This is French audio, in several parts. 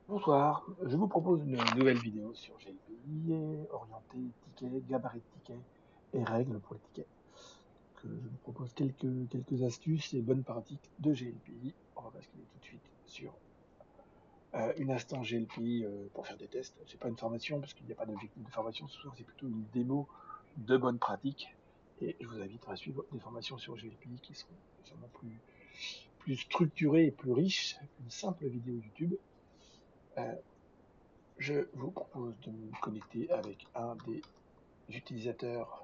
Bonsoir, je vous propose une nouvelle vidéo sur GLPI orientée tickets, gabarit de tickets et règles pour les tickets. Je vous propose quelques astuces et bonnes pratiques de GLPI. On va basculer tout de suite sur une instance GLPI pour faire des tests. C'est pas une formation parce qu'il n'y a pas d'objectif de formation ce soir, c'est plutôt une démo de bonnes pratiques. Et je vous invite à suivre des formations sur GLPI qui seront sûrement plus structurées et plus riches qu'une simple vidéo YouTube. Euh, Je vous propose de me connecter avec un des utilisateurs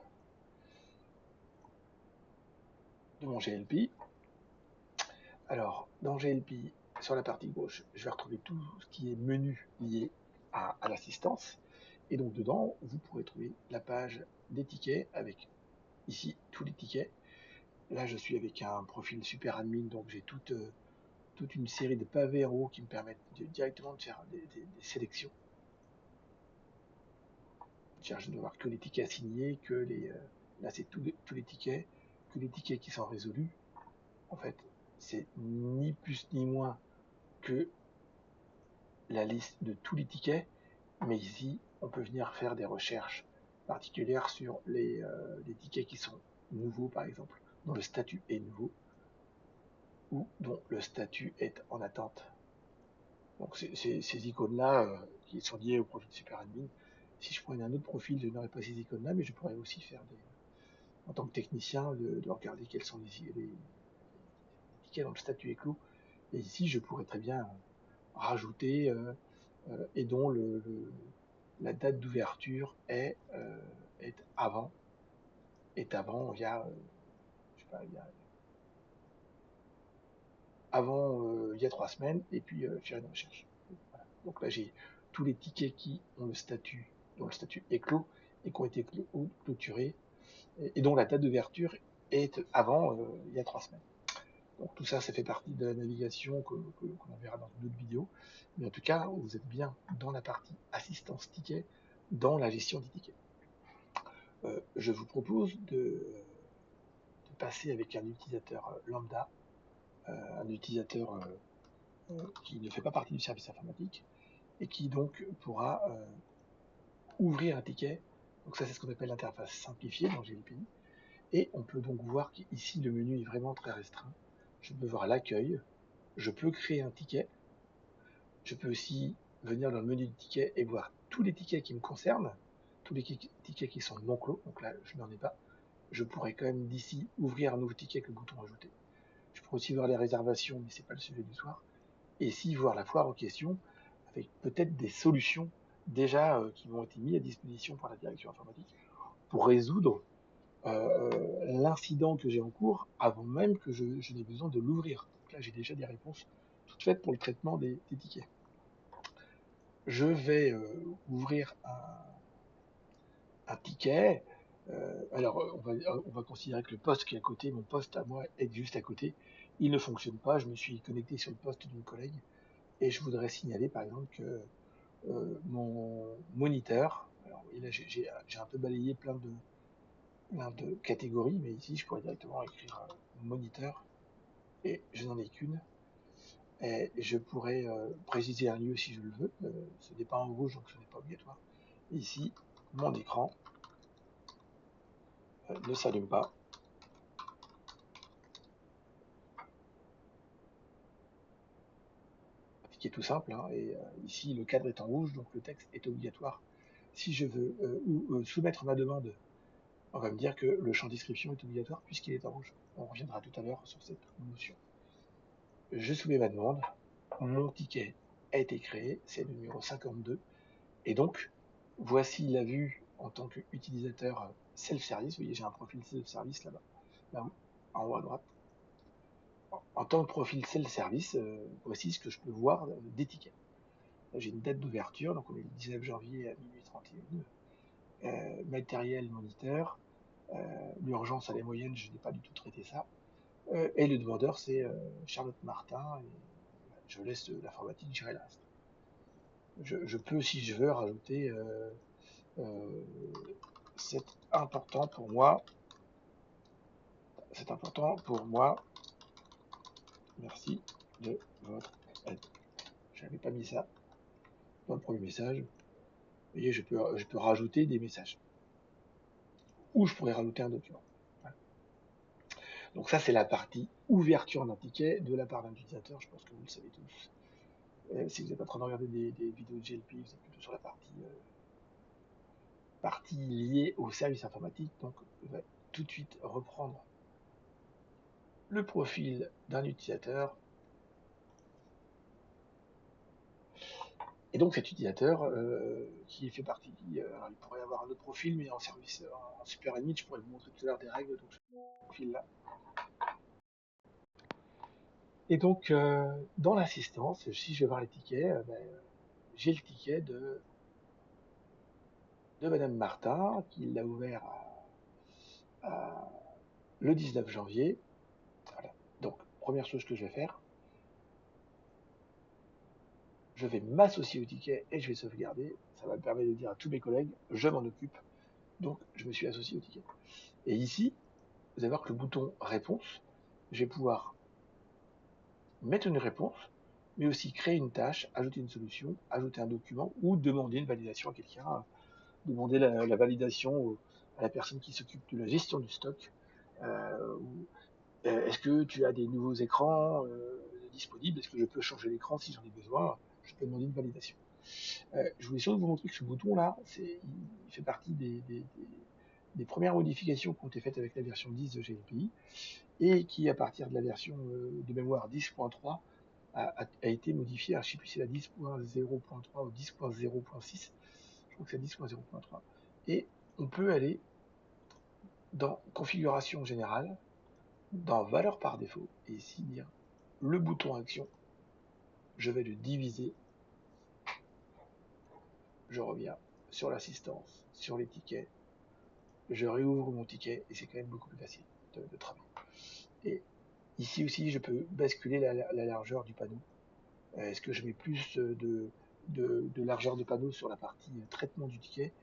de mon GLPI. Alors, dans GLPI, sur la partie gauche, je vais retrouver tout ce qui est menu lié à l'assistance. Et donc, dedans, vous pourrez trouver la page des tickets avec ici tous les tickets. Là, je suis avec un profil super admin, donc j'ai toute une série de pavés en haut qui me permettent directement de faire des sélections. Je ne dois voir que les tickets assignés, là c'est tous les tickets, que les tickets qui sont résolus. En fait, c'est ni plus ni moins que la liste de tous les tickets, mais ici, on peut venir faire des recherches particulières sur les tickets qui sont nouveaux, par exemple, dont le statut est nouveau, ou dont le statut est en attente. Donc ces icônes-là, qui sont liées au profil SuperAdmin, si je prenais un autre profil, je n'aurais pas ces icônes-là, mais je pourrais aussi faire en tant que technicien, de regarder quels sont les tickets dont le statut est clos. Et ici, je pourrais très bien rajouter et dont la date d'ouverture est avant, il y a, je sais pas, il y a 3 semaines, et puis faire une recherche. Voilà. Donc là, j'ai tous les tickets qui ont dont le statut est clos et qui ont été clôturés, et dont la date d'ouverture est avant il y a 3 semaines. Donc tout ça, ça fait partie de la navigation que l'on verra dans une autre vidéo. Mais en tout cas, vous êtes bien dans la partie assistance ticket, dans la gestion des tickets. Je vous propose de passer avec un utilisateur lambda, un utilisateur qui ne fait pas partie du service informatique et qui donc pourra ouvrir un ticket. Donc ça, c'est ce qu'on appelle l'interface simplifiée dans GLPI. Et on peut donc voir qu'ici, le menu est vraiment très restreint. Je peux voir l'accueil, je peux créer un ticket. Je peux aussi venir dans le menu du ticket et voir tous les tickets qui me concernent, tous les tickets qui sont non clos, donc là je n'en ai pas. Je pourrais quand même d'ici ouvrir un nouveau ticket avec le bouton ajouter. Je pourrais aussi voir les réservations, mais c'est pas le sujet du soir. Et ici voir la foire en question, avec peut-être des solutions déjà qui m'ont été mises à disposition par la direction informatique pour résoudre l'incident que j'ai en cours avant même que je n'ai besoin de l'ouvrir. Donc là j'ai déjà des réponses toutes faites pour le traitement des tickets. Je vais ouvrir un ticket. Alors, on va considérer que le poste qui est à côté, mon poste à moi, est juste à côté. Il ne fonctionne pas. Je me suis connecté sur le poste d'une collègue et je voudrais signaler, par exemple, que mon moniteur, alors oui, là, j'ai un peu balayé plein de catégories, mais ici, je pourrais directement écrire moniteur et je n'en ai qu'une. Et je pourrais préciser un lieu si je le veux. Ce n'est pas en rouge, donc ce n'est pas obligatoire. Et ici, mon écran ne s'allume pas. Ce qui est tout simple, hein, et ici le cadre est en rouge, donc le texte est obligatoire. Si je veux soumettre ma demande, on va me dire que le champ description est obligatoire puisqu'il est en rouge. On reviendra tout à l'heure sur cette notion. Je soumets ma demande, mon ticket a été créé, c'est le numéro 52, et donc voici la vue en tant qu'utilisateur self-service. Vous voyez, j'ai un profil self-service là-bas, là-haut, en haut à droite. En tant que profil self-service, voici ce que je peux voir des tickets. J'ai une date d'ouverture, donc on est le 19 janvier à minuit 31. Matériel moniteur, l'urgence à la moyenne, je n'ai pas du tout traité ça. Et le demandeur, c'est Charlotte Martin, et je laisse l'informatique gérer le reste. Je peux, si je veux, rajouter euh, c'est important pour moi, merci de votre aide. Je n'avais pas mis ça. dans le premier message, vous voyez, je peux rajouter des messages. Ou je pourrais rajouter un document. Voilà. Donc ça, c'est la partie ouverture d'un ticket de la part d'un utilisateur. Je pense que vous le savez tous. Si vous êtes en train de regarder des vidéos de GLP, vous êtes plutôt sur la partie liée au service informatique. Donc, je vais tout de suite reprendre le profil d'un utilisateur. Et donc cet utilisateur qui fait partie, il pourrait avoir un autre profil, mais en service en super admin, je pourrais vous montrer tout à l'heure des règles, donc ce profil là. Et donc dans l'assistance, si je vais voir les tickets, j'ai le ticket de Madame Martin, qui l'a ouvert le 19 janvier. Voilà. Donc première chose que je vais faire, je vais m'associer au ticket et je vais sauvegarder. Ça va me permettre de dire à tous mes collègues, je m'en occupe. Donc je me suis associé au ticket. Et ici, vous allez voir que le bouton réponse, je vais pouvoir mettre une réponse, mais aussi créer une tâche, ajouter une solution, ajouter un document ou demander une validation à quelqu'un, demander la validation à la personne qui s'occupe de la gestion du stock. Est-ce que tu as des nouveaux écrans disponibles? Est-ce que je peux changer l'écran si j'en ai besoin? Je peux demander une validation. Je voulais surtout vous montrer que ce bouton-là, il fait partie des premières modifications qui ont été faites avec la version 10 de GLPI et qui, à partir de la version de mémoire 10.3, a été modifié. Alors, je ne sais plus si c'est la 10.0.3 ou 10.0.6. Je crois que c'est 10.0.3. Et on peut aller dans configuration générale, dans valeur par défaut, et ici dire le bouton action. Je vais le diviser. Je reviens sur l'assistance, sur les tickets. Je réouvre mon ticket et c'est quand même beaucoup plus facile de travailler. Et ici aussi, je peux basculer la largeur du panneau. Est-ce que je mets plus de largeur de panneau sur la partie traitement du ticket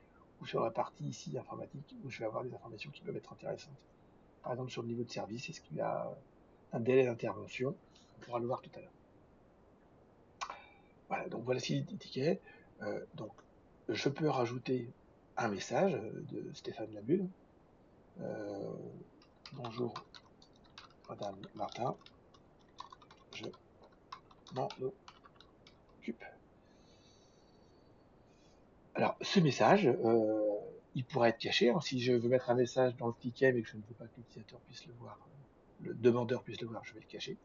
ou sur la partie ici informatique où je vais avoir des informations qui peuvent être intéressantes. Par exemple, sur le niveau de service, est-ce qu'il y a un délai d'intervention? On pourra le voir tout à l'heure. Voilà, donc voici les tickets. Donc, je peux rajouter un message de Stéphane Labulle. Bonjour, Madame Martin, je m'en occupe. Alors, ce message, il pourrait être caché. Hein. Si je veux mettre un message dans le ticket mais que je ne veux pas que l'utilisateur puisse le voir, le demandeur puisse le voir, je vais le cacher.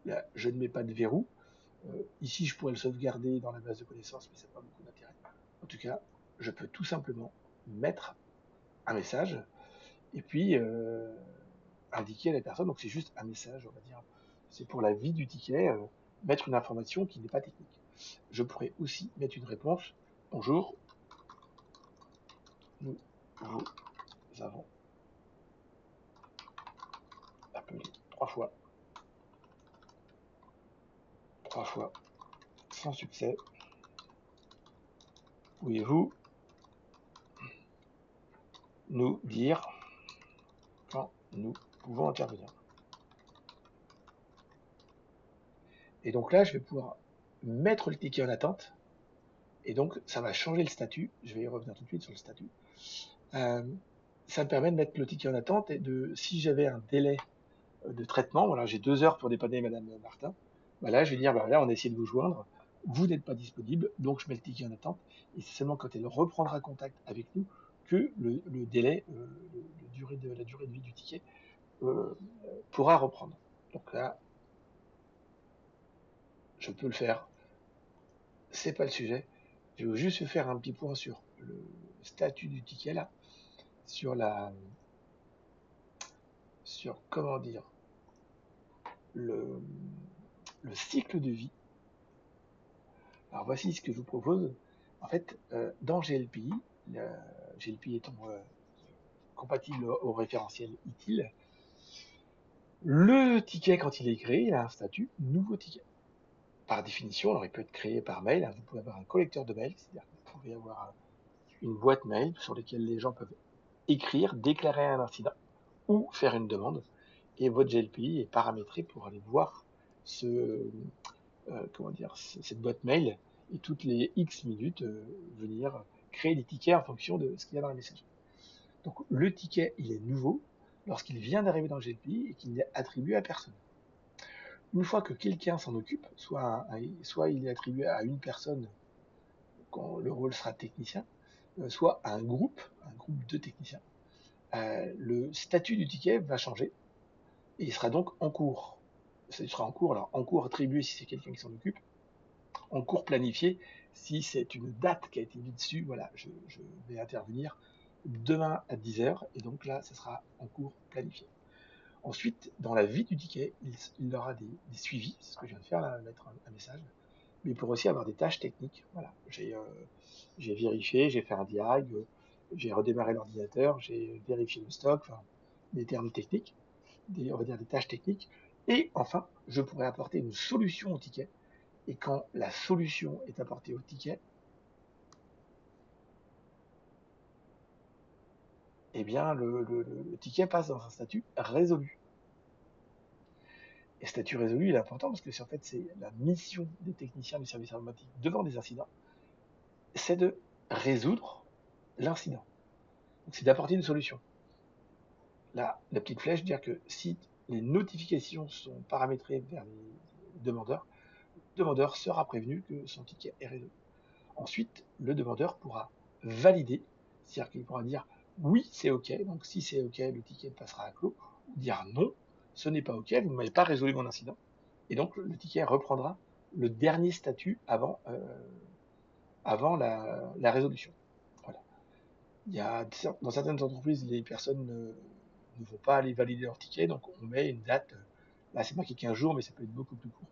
Là, je ne mets pas de verrou. Ici, je pourrais le sauvegarder dans la base de connaissances, mais ça n'a pas beaucoup d'intérêt. En tout cas, je peux tout simplement mettre un message et puis indiquer à la personne. Donc, c'est juste un message, on va dire. C'est pour la vie du ticket, mettre une information qui n'est pas technique. Je pourrais aussi mettre une réponse. Bonjour, nous avons appelé trois fois, sans succès. Pouvez-vous nous dire quand nous pouvons intervenir? Et donc là, je vais pouvoir mettre le ticket en attente. Et donc, ça va changer le statut. Je vais y revenir tout de suite sur le statut. Ça me permet de mettre le ticket en attente et si j'avais un délai de traitement, voilà, j'ai 2 heures pour dépanner Madame Martin, bah là, je vais dire, bah là, on a essayé de vous joindre, vous n'êtes pas disponible, donc je mets le ticket en attente, et c'est seulement quand elle reprendra contact avec nous que le délai, la durée de vie du ticket pourra reprendre. Donc là, je peux le faire, c'est pas le sujet. Je veux juste faire un petit point sur le statut du ticket là, sur comment dire, le cycle de vie. Alors voici ce que je vous propose. En fait, dans GLPI, GLPI étant compatible au référentiel ITIL, le ticket, quand il est créé, il a un statut nouveau ticket. Par définition, alors il peut être créé par mail. Hein, vous pouvez avoir un collecteur de mail, c'est-à-dire que vous pouvez avoir une boîte mail sur laquelle les gens peuvent écrire, déclarer un incident ou faire une demande. Et votre GLPI est paramétré pour aller voir comment dire, cette boîte mail et toutes les X minutes venir créer des tickets en fonction de ce qu'il y a dans la messagerie. Donc le ticket, il est nouveau lorsqu'il vient d'arriver dans GLPI et qu'il n'est attribué à personne. Une fois que quelqu'un s'en occupe, soit il est attribué à une personne quand le rôle sera technicien, soit à un groupe de techniciens, le statut du ticket va changer et il sera donc en cours. Il sera en cours, alors en cours attribué si c'est quelqu'un qui s'en occupe, en cours planifié si c'est une date qui a été mise dessus. Voilà, je vais intervenir demain à 10h et donc là, ce sera en cours planifié. Ensuite, dans la vie du ticket, il aura des suivis, c'est ce que je viens de faire, là, mettre un message, mais il pourra aussi avoir des tâches techniques. Voilà, j'ai vérifié, j'ai fait un diag, j'ai redémarré l'ordinateur, j'ai vérifié le stock, enfin, des termes techniques, on va dire des tâches techniques. Et enfin, je pourrais apporter une solution au ticket. Et quand la solution est apportée au ticket, eh bien, le ticket passe dans un statut résolu. Et statut résolu, il est important parce que en fait, c'est la mission des techniciens du service informatique devant des incidents, c'est de résoudre l'incident. Donc, c'est d'apporter une solution. Là, la petite flèche dire que si les notifications sont paramétrées vers les demandeurs, le demandeur sera prévenu que son ticket est résolu. Ensuite, le demandeur pourra valider, c'est-à-dire qu'il pourra dire oui, c'est OK, donc si c'est OK, le ticket passera à clos, ou dire non, ce n'est pas OK, vous ne m'avez pas résolu mon incident, et donc le ticket reprendra le dernier statut avant la résolution. Voilà. Dans certaines entreprises, les personnes ne vont pas aller valider leur ticket, donc on met une date, là c'est marqué 15 jours, mais ça peut être beaucoup plus court.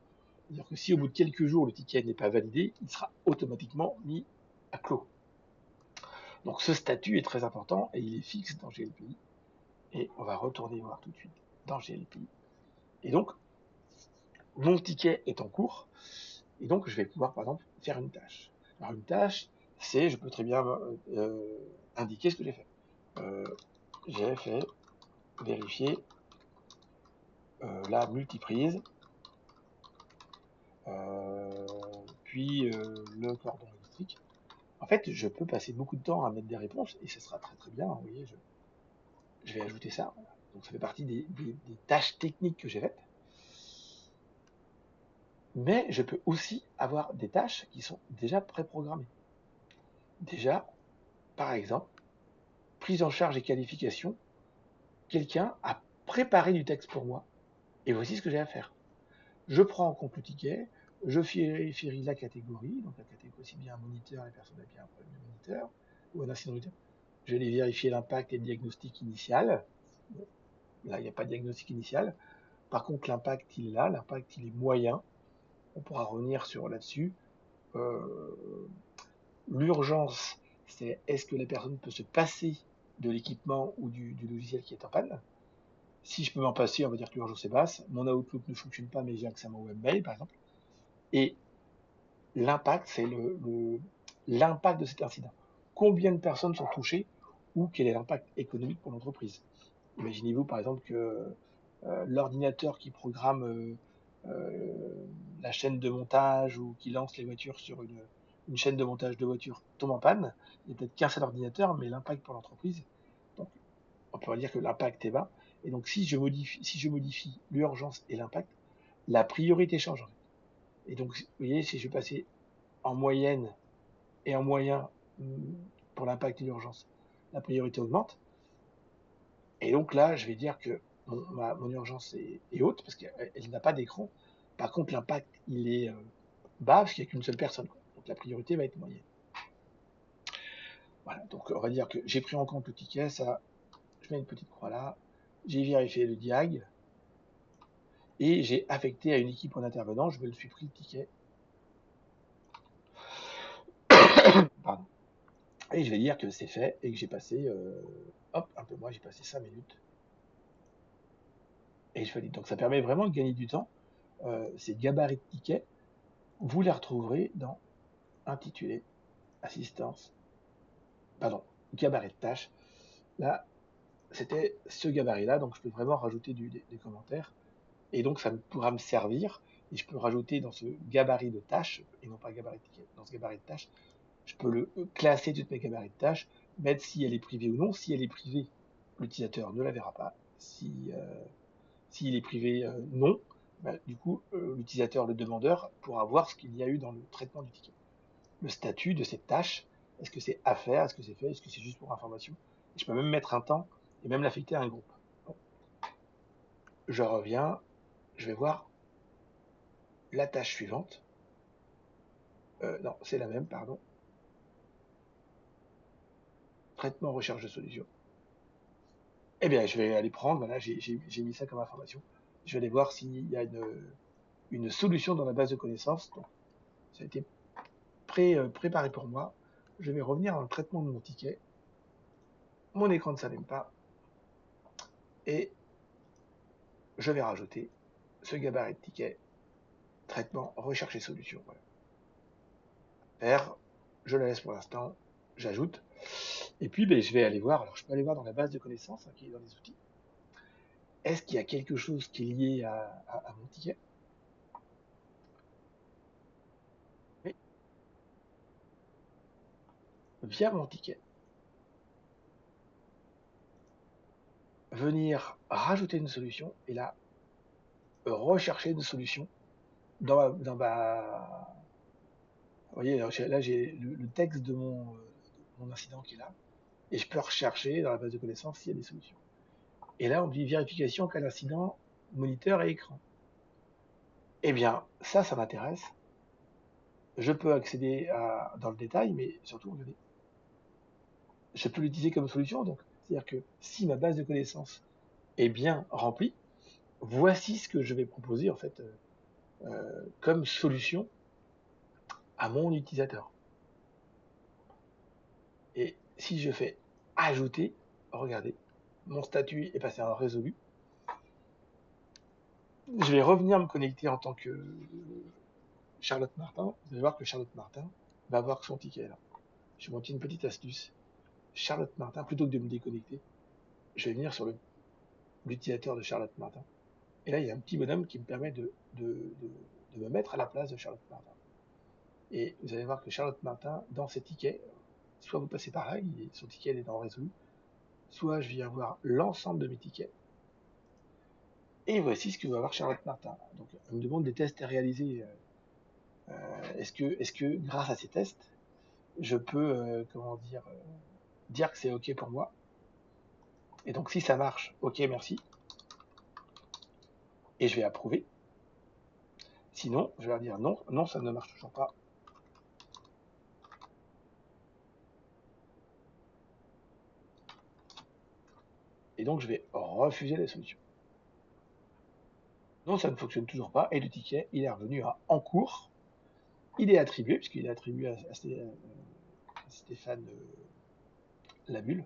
C'est-à-dire que si au bout de quelques jours le ticket n'est pas validé, il sera automatiquement mis à clos. Donc ce statut est très important et il est fixe dans GLPI. Et on va retourner voir tout de suite dans GLPI. Et donc, mon ticket est en cours. Et donc, je vais pouvoir, par exemple, faire une tâche. Alors, une tâche, c'est, je peux très bien indiquer ce que j'ai fait. J'ai fait vérifier la multiprise, puis le cordon électrique. En fait, je peux passer beaucoup de temps à mettre des réponses et ce sera très très bien. Vous voyez, je vais ajouter ça. Donc, ça fait partie des tâches techniques que j'ai faites. Mais je peux aussi avoir des tâches qui sont déjà préprogrammées. Déjà, par exemple, prise en charge et qualification, quelqu'un a préparé du texte pour moi, et voici ce que j'ai à faire. Je prends en compte le ticket, je vérifie la catégorie, donc la catégorie aussi bien un moniteur, les personnes avec un problème de moniteur, ou un incident moniteur. Je vais vérifier l'impact et le diagnostic initial. Bon, là, il n'y a pas de diagnostic initial. Par contre, l'impact, il est là, l'impact, il est moyen. On pourra revenir sur là-dessus. L'urgence, c'est est-ce que la personne peut se passer de l'équipement ou du logiciel qui est en panne. Si je peux m'en passer, on va dire que l'urgence est basse. Mon Outlook ne fonctionne pas, mais j'ai accès à mon webmail, par exemple. Et l'impact, c'est l'impact de cet incident. Combien de personnes sont touchées ou quel est l'impact économique pour l'entreprise. Imaginez-vous, par exemple, que l'ordinateur qui programme la chaîne de montage ou qui lance les voitures sur une chaîne de montage de voitures tombe en panne, il n'y a peut-être qu'un seul ordinateur, mais l'impact pour l'entreprise, donc on pourrait dire que l'impact est bas. Et donc si je modifie l'urgence et l'impact, la priorité change en fait. Et donc, vous voyez, si je vais passer en moyenne et en moyen pour l'impact et l'urgence, la priorité augmente. Et donc là, je vais dire que mon urgence est haute parce qu'elle n'a pas d'écran. Par contre, l'impact, il est bas parce qu'il n'y a qu'une seule personne. Donc la priorité va être moyenne. Voilà, donc on va dire que j'ai pris en compte le ticket, ça, je mets une petite croix là. J'ai vérifié le diag et j'ai affecté à une équipe en intervenant, je me suis pris le ticket. Pardon. Et je vais dire que c'est fait et que j'ai passé, hop, un peu moins, j'ai passé 5 minutes. Et je valide. Donc ça permet vraiment de gagner du temps. Ces gabarits de tickets, vous les retrouverez dans intitulé assistance, pardon, gabarit de tâches. Là, c'était ce gabarit-là, donc je peux vraiment rajouter des commentaires. Et donc ça pourra me servir. et je peux rajouter dans ce gabarit de tâches, et non pas gabarit de ticket, dans ce gabarit de tâches, je peux le classer toutes mes gabarits de tâches, mettre si elle est privée ou non. Si elle est privée, l'utilisateur ne la verra pas. S'il est privé, non, bah, du coup, l'utilisateur, le demandeur, pourra voir ce qu'il y a eu dans le traitement du ticket. Le statut de cette tâche, est-ce que c'est à faire, est-ce que c'est fait, est-ce que c'est juste pour information. Et je peux même mettre un temps et même l'affecter à un groupe. Bon. Je reviens, je vais voir la tâche suivante. Non, c'est la même, pardon. Traitement, recherche de solution. Eh bien, je vais aller prendre, voilà, j'ai mis ça comme information. Je vais aller voir s'il y a une solution dans la base de connaissances. Donc, ça a été préparé pour moi. Je vais revenir dans le traitement de mon ticket. Mon écran ne s'allume pas. Et je vais rajouter ce gabarit de ticket. Traitement, recherche et solution. Voilà. Faire, je la laisse pour l'instant. J'ajoute. Et puis, ben, je vais aller voir. Alors, je peux aller voir dans la base de connaissances, hein, qui est dans les outils. Est-ce qu'il y a quelque chose qui est lié à mon ticket? Oui. Via mon ticket. Venir rajouter une solution et là, rechercher une solution dans ma... Vous voyez, là j'ai le texte de mon incident qui est là, et je peux rechercher dans la base de connaissances s'il y a des solutions. Et là, on me dit vérification qu'à l'incident, moniteur et écran. Eh bien, ça m'intéresse. Je peux accéder dans le détail, mais surtout, regardez, je peux l'utiliser comme solution. Donc, c'est-à-dire que si ma base de connaissances est bien remplie, voici ce que je vais proposer en fait comme solution à mon utilisateur. Et si je fais ajouter, regardez, mon statut est passé en résolu. Je vais revenir me connecter en tant que Charlotte Martin. Vous allez voir que Charlotte Martin va avoir son ticket là. Je vais montrer une petite astuce. Charlotte Martin, plutôt que de me déconnecter, je vais venir sur l'utilisateur de Charlotte Martin. Et là, il y a un petit bonhomme qui me permet de me mettre à la place de Charlotte Martin. Et vous allez voir que Charlotte Martin, dans ses tickets, soit vous passez par là, son ticket est dans résolu, soit je viens voir l'ensemble de mes tickets. Et voici ce que va voir Charlotte Martin. Donc, elle me demande des tests à réaliser. Est-ce que grâce à ces tests, je peux, dire que c'est OK pour moi? Et donc, si ça marche, OK, merci. Et je vais approuver. Sinon, je vais leur dire non, non, ça ne marche toujours pas. Et donc, je vais refuser la solution. Non, ça ne fonctionne toujours pas. Et le ticket, il est revenu à en cours. Il est attribué, puisqu'il est attribué à Stéphane Labulle.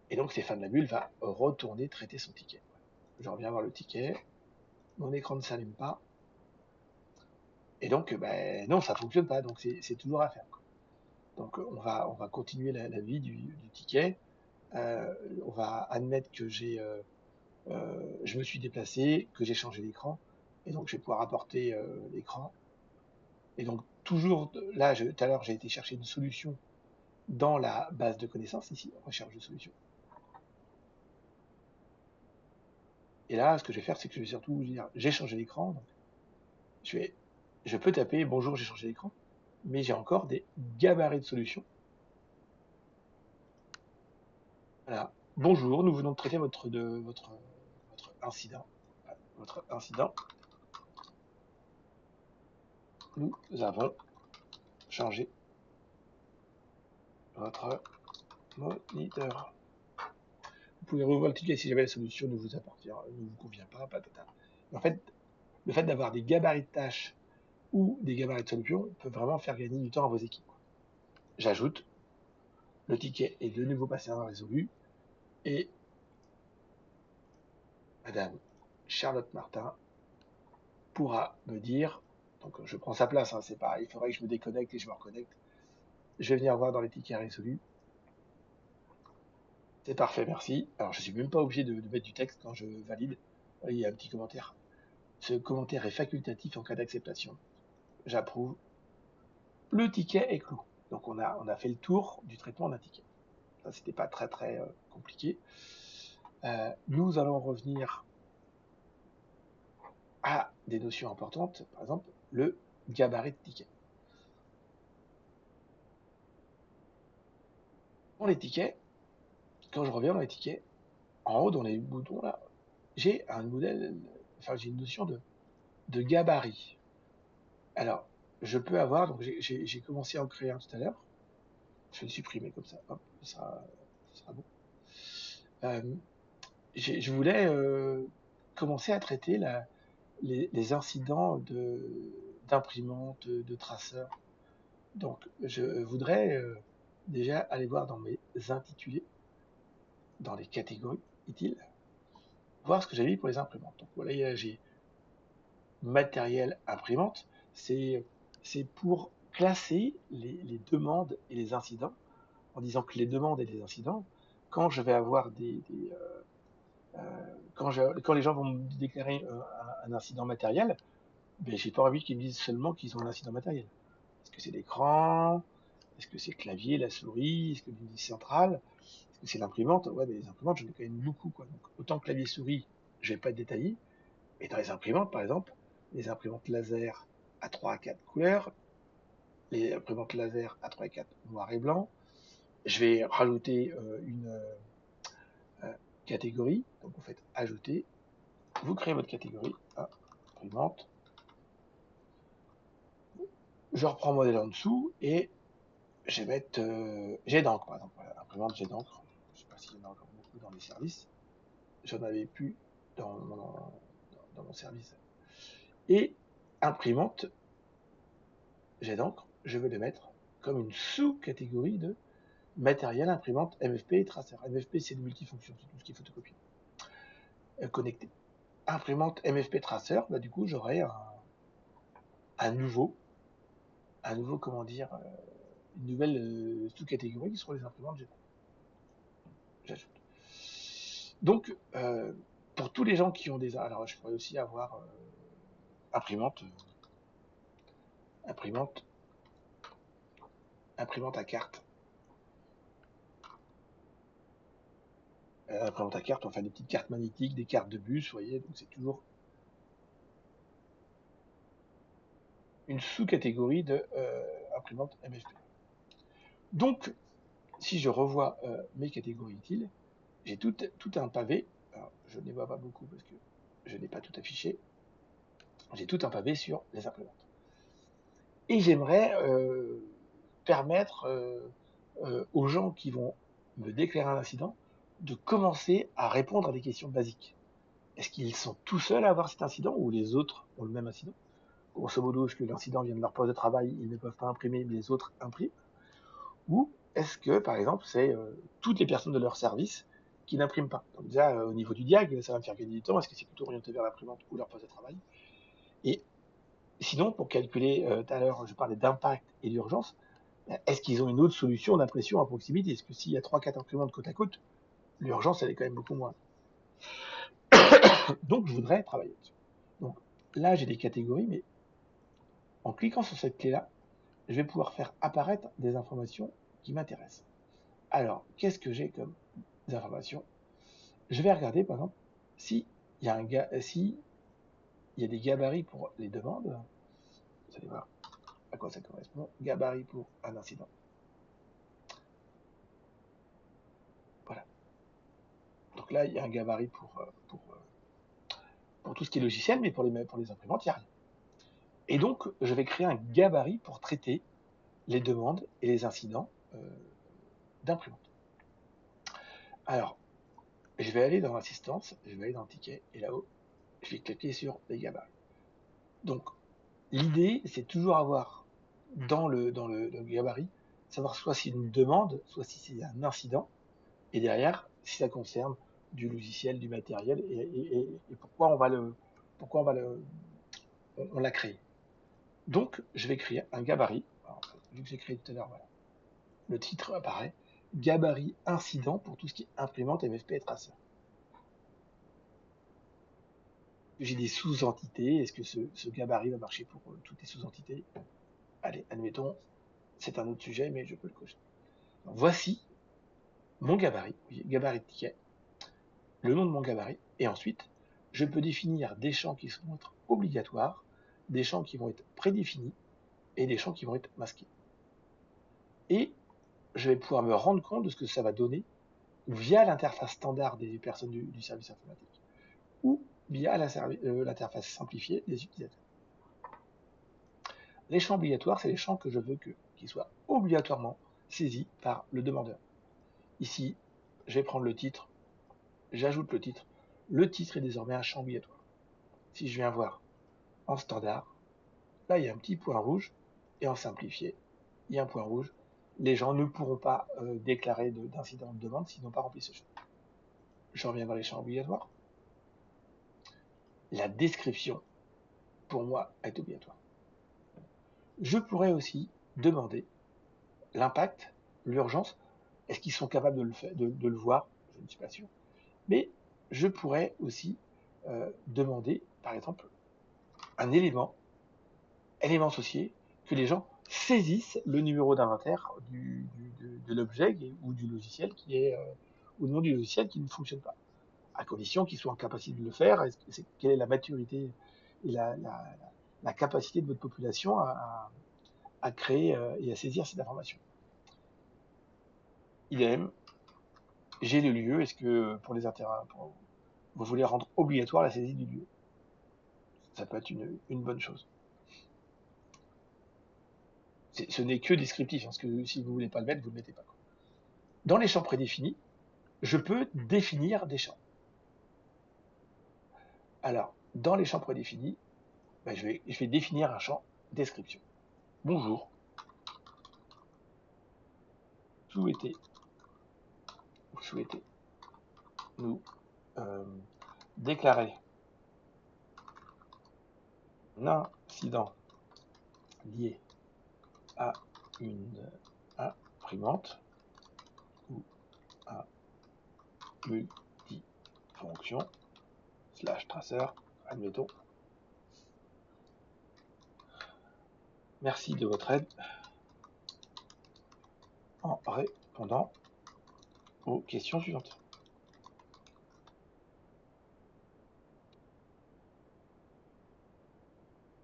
Et donc Stéphane Labulle va retourner traiter son ticket. Je reviens voir le ticket. Mon écran ne s'allume pas. Et donc, ben, non, ça ne fonctionne pas. Donc, c'est toujours à faire. Donc, on va continuer la vie du ticket. On va admettre que je me suis déplacé, que j'ai changé d'écran. Et donc, je vais pouvoir apporter l'écran. Et donc, toujours, là, tout à l'heure, j'ai été chercher une solution dans la base de connaissances, ici, recherche de solution. Et là, ce que je vais faire, c'est que je vais surtout dire, j'ai changé d'écran. Donc, je peux taper bonjour, j'ai changé d'écran, mais j'ai encore des gabarits de solutions. Voilà. Bonjour, nous venons de traiter votre incident. Votre incident. Nous avons changé votre moniteur. Vous pouvez revoir le ticket si jamais la solution ne vous appartient, ne vous convient pas, patata. En fait, le fait d'avoir des gabarits de tâches ou des gabarits de solutions peut vraiment faire gagner du temps à vos équipes. J'ajoute, le ticket est de nouveau passé en résolu et Madame Charlotte Martin pourra me dire, donc je prends sa place, hein, c'est pas, il faudrait que je me déconnecte et je me reconnecte. Je vais venir voir dans les tickets résolus. C'est parfait, merci. Alors je suis même pas obligé de mettre du texte quand je valide. Il y a un petit commentaire. Ce commentaire est facultatif en cas d'acceptation. J'approuve. Le ticket est clos. Donc on a fait le tour du traitement d'un ticket. Ça, c'était pas très compliqué. Nous allons revenir à des notions importantes, par exemple le gabarit de ticket. Dans les tickets, quand je reviens dans les tickets, en haut dans les boutons là, j'ai un modèle, enfin j'ai une notion de gabarit. Alors, je peux avoir, donc j'ai commencé à en créer un tout à l'heure. Je vais le supprimer comme ça, hop, ça sera bon. Je voulais commencer à traiter les incidents d'imprimante, de traceur. Donc, je voudrais déjà aller voir dans mes intitulés, dans les catégories utiles, voir ce que j'ai mis pour les imprimantes. Donc voilà, j'ai matériel imprimante, c'est pour classer les demandes et les incidents, en disant que les demandes et les incidents, quand je vais avoir quand les gens vont me déclarer un incident matériel, ben, j'ai pas envie qu'ils me disent seulement qu'ils ont un incident matériel. Est-ce que c'est l'écran? Est-ce que c'est le clavier, la souris? Est-ce que c'est l'unité centrale? Est-ce que c'est l'imprimante? Ouais, mais les imprimantes, j'en ai quand même beaucoup, quoi. Donc, autant clavier souris, je vais pas être détaillé. Et dans les imprimantes, par exemple, les imprimantes laser à 3 à 4 couleurs, les imprimantes laser à 3 à 4 noir et blanc. Je vais rajouter une catégorie. Donc, vous faites ajouter. Vous créez votre catégorie. Ah, imprimante. Je reprends le modèle en dessous et je vais mettre jet d'encre, par exemple. Voilà, imprimante jet d'encre. Je ne sais pas s'il y en a encore beaucoup dans les services. J'en avais plus dans mon service. Et imprimante jet d'encre, je vais le mettre comme une sous-catégorie de matériel, imprimante, MFP et traceur. MFP, c'est le multifonction, c'est tout ce qui est photocopie. Connecté. Imprimante MFP traceur, bah, du coup, j'aurai un nouveau, comment dire, une nouvelle sous-catégorie qui seront les imprimantes jet d'encre. J'ajoute. Donc, pour tous les gens qui ont des... Alors, je pourrais aussi avoir imprimante à carte. Imprimante à carte, on fait des petites cartes magnétiques, des cartes de bus, vous voyez, donc c'est toujours une sous-catégorie de imprimante MFP. Donc, si je revois mes catégories utiles, j'ai tout un pavé. Alors, je ne les vois pas beaucoup parce que je n'ai pas tout affiché. J'ai tout un pavé sur les imprimantes. Et j'aimerais permettre aux gens qui vont me déclarer un incident de commencer à répondre à des questions basiques. Est-ce qu'ils sont tout seuls à avoir cet incident ou les autres ont le même incident? Grosso modo, est-ce que l'incident vient de leur poste de travail, ils ne peuvent pas imprimer, mais les autres impriment? Ou est-ce que, par exemple, c'est toutes les personnes de leur service qui n'impriment pas? Donc déjà, au niveau du diag, ça va me faire gagner du temps. Est-ce que c'est plutôt orienté vers l'imprimante ou leur poste de travail? Et sinon, pour calculer, tout à l'heure, je parlais d'impact et d'urgence, est-ce qu'ils ont une autre solution d'impression à proximité? Est-ce que s'il y a 3-4 imprimantes côte à côte, l'urgence, elle est quand même beaucoup moins. Donc, je voudrais travailler dessus. Donc, là, j'ai des catégories, mais en cliquant sur cette clé-là, je vais pouvoir faire apparaître des informations qui m'intéressent. Alors, qu'est-ce que j'ai comme informations? Je vais regarder, par exemple, s'il y a des gabarits pour les demandes. Vous allez voir à quoi ça correspond. Gabarit pour un incident. Voilà. Donc là, il y a un gabarit pour tout ce qui est logiciel, mais pour les imprimantes, il n'y a rien. Et donc, je vais créer un gabarit pour traiter les demandes et les incidents d'imprimante. Alors, je vais aller dans l'assistance, je vais aller dans le ticket, et là-haut, je vais cliquer sur les gabarits. Donc, l'idée, c'est toujours avoir dans le gabarit, savoir soit si c'est une demande, soit si c'est un incident, et derrière, si ça concerne du logiciel, du matériel, et pourquoi on l'a créé. Donc, je vais créer un gabarit. Alors, vu que j'ai créé tout à l'heure, voilà. Le titre apparaît. Gabarit incident pour tout ce qui est imprimante, MFP et traceur. J'ai des sous-entités. Est-ce que ce gabarit va marcher pour toutes les sous-entités? Allez, admettons, c'est un autre sujet, mais je peux le cocher. Donc, voici mon gabarit, oui, gabarit de ticket, le nom de mon gabarit, et ensuite, je peux définir des champs qui vont être obligatoires, des champs qui vont être prédéfinis, et des champs qui vont être masqués. Et je vais pouvoir me rendre compte de ce que ça va donner via l'interface standard des personnes du service informatique ou via l'interface simplifiée des utilisateurs. Les champs obligatoires, c'est les champs que je veux qu'ils soient obligatoirement saisis par le demandeur. Ici, je vais prendre le titre, j'ajoute le titre. Le titre est désormais un champ obligatoire. Si je viens voir en standard, là il y a un petit point rouge, et en simplifié, il y a un point rouge. Les gens ne pourront pas déclarer d'incident de demande s'ils n'ont pas rempli ce champ. Je reviens dans les champs obligatoires. La description, pour moi, est obligatoire. Je pourrais aussi demander l'impact, l'urgence. Est-ce qu'ils sont capables de le voir? Je ne suis pas sûr. Mais je pourrais aussi demander, par exemple, un élément associé, que les gens saisissent le numéro d'inventaire de l'objet ou du logiciel ou le nom du logiciel qui ne fonctionne pas, à condition qu'ils soient en capacité de le faire. Quelle est la maturité et la capacité de votre population à créer et à saisir cette information? Idem, j'ai le lieu. Est-ce que pour les intérêts, vous voulez rendre obligatoire la saisie du lieu? Ça peut être une bonne chose. Ce n'est que descriptif, parce que si vous ne voulez pas le mettre, vous ne le mettez pas. Dans les champs prédéfinis, je peux définir des champs. Alors, dans les champs prédéfinis, je vais définir un champ description. Bonjour, souhaitez nous déclarer un incident lié à une imprimante ou à multifonction / traceur, admettons. Merci de votre aide en répondant aux questions suivantes.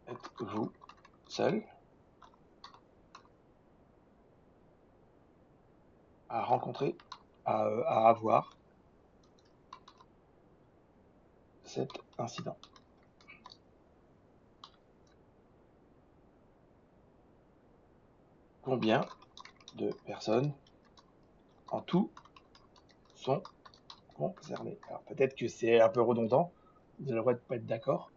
Êtes-vous seul à rencontrer, à avoir cet incident? Combien de personnes en tout sont concernées? Alors peut-être que c'est un peu redondant, vous avez le droit de ne pas être d'accord.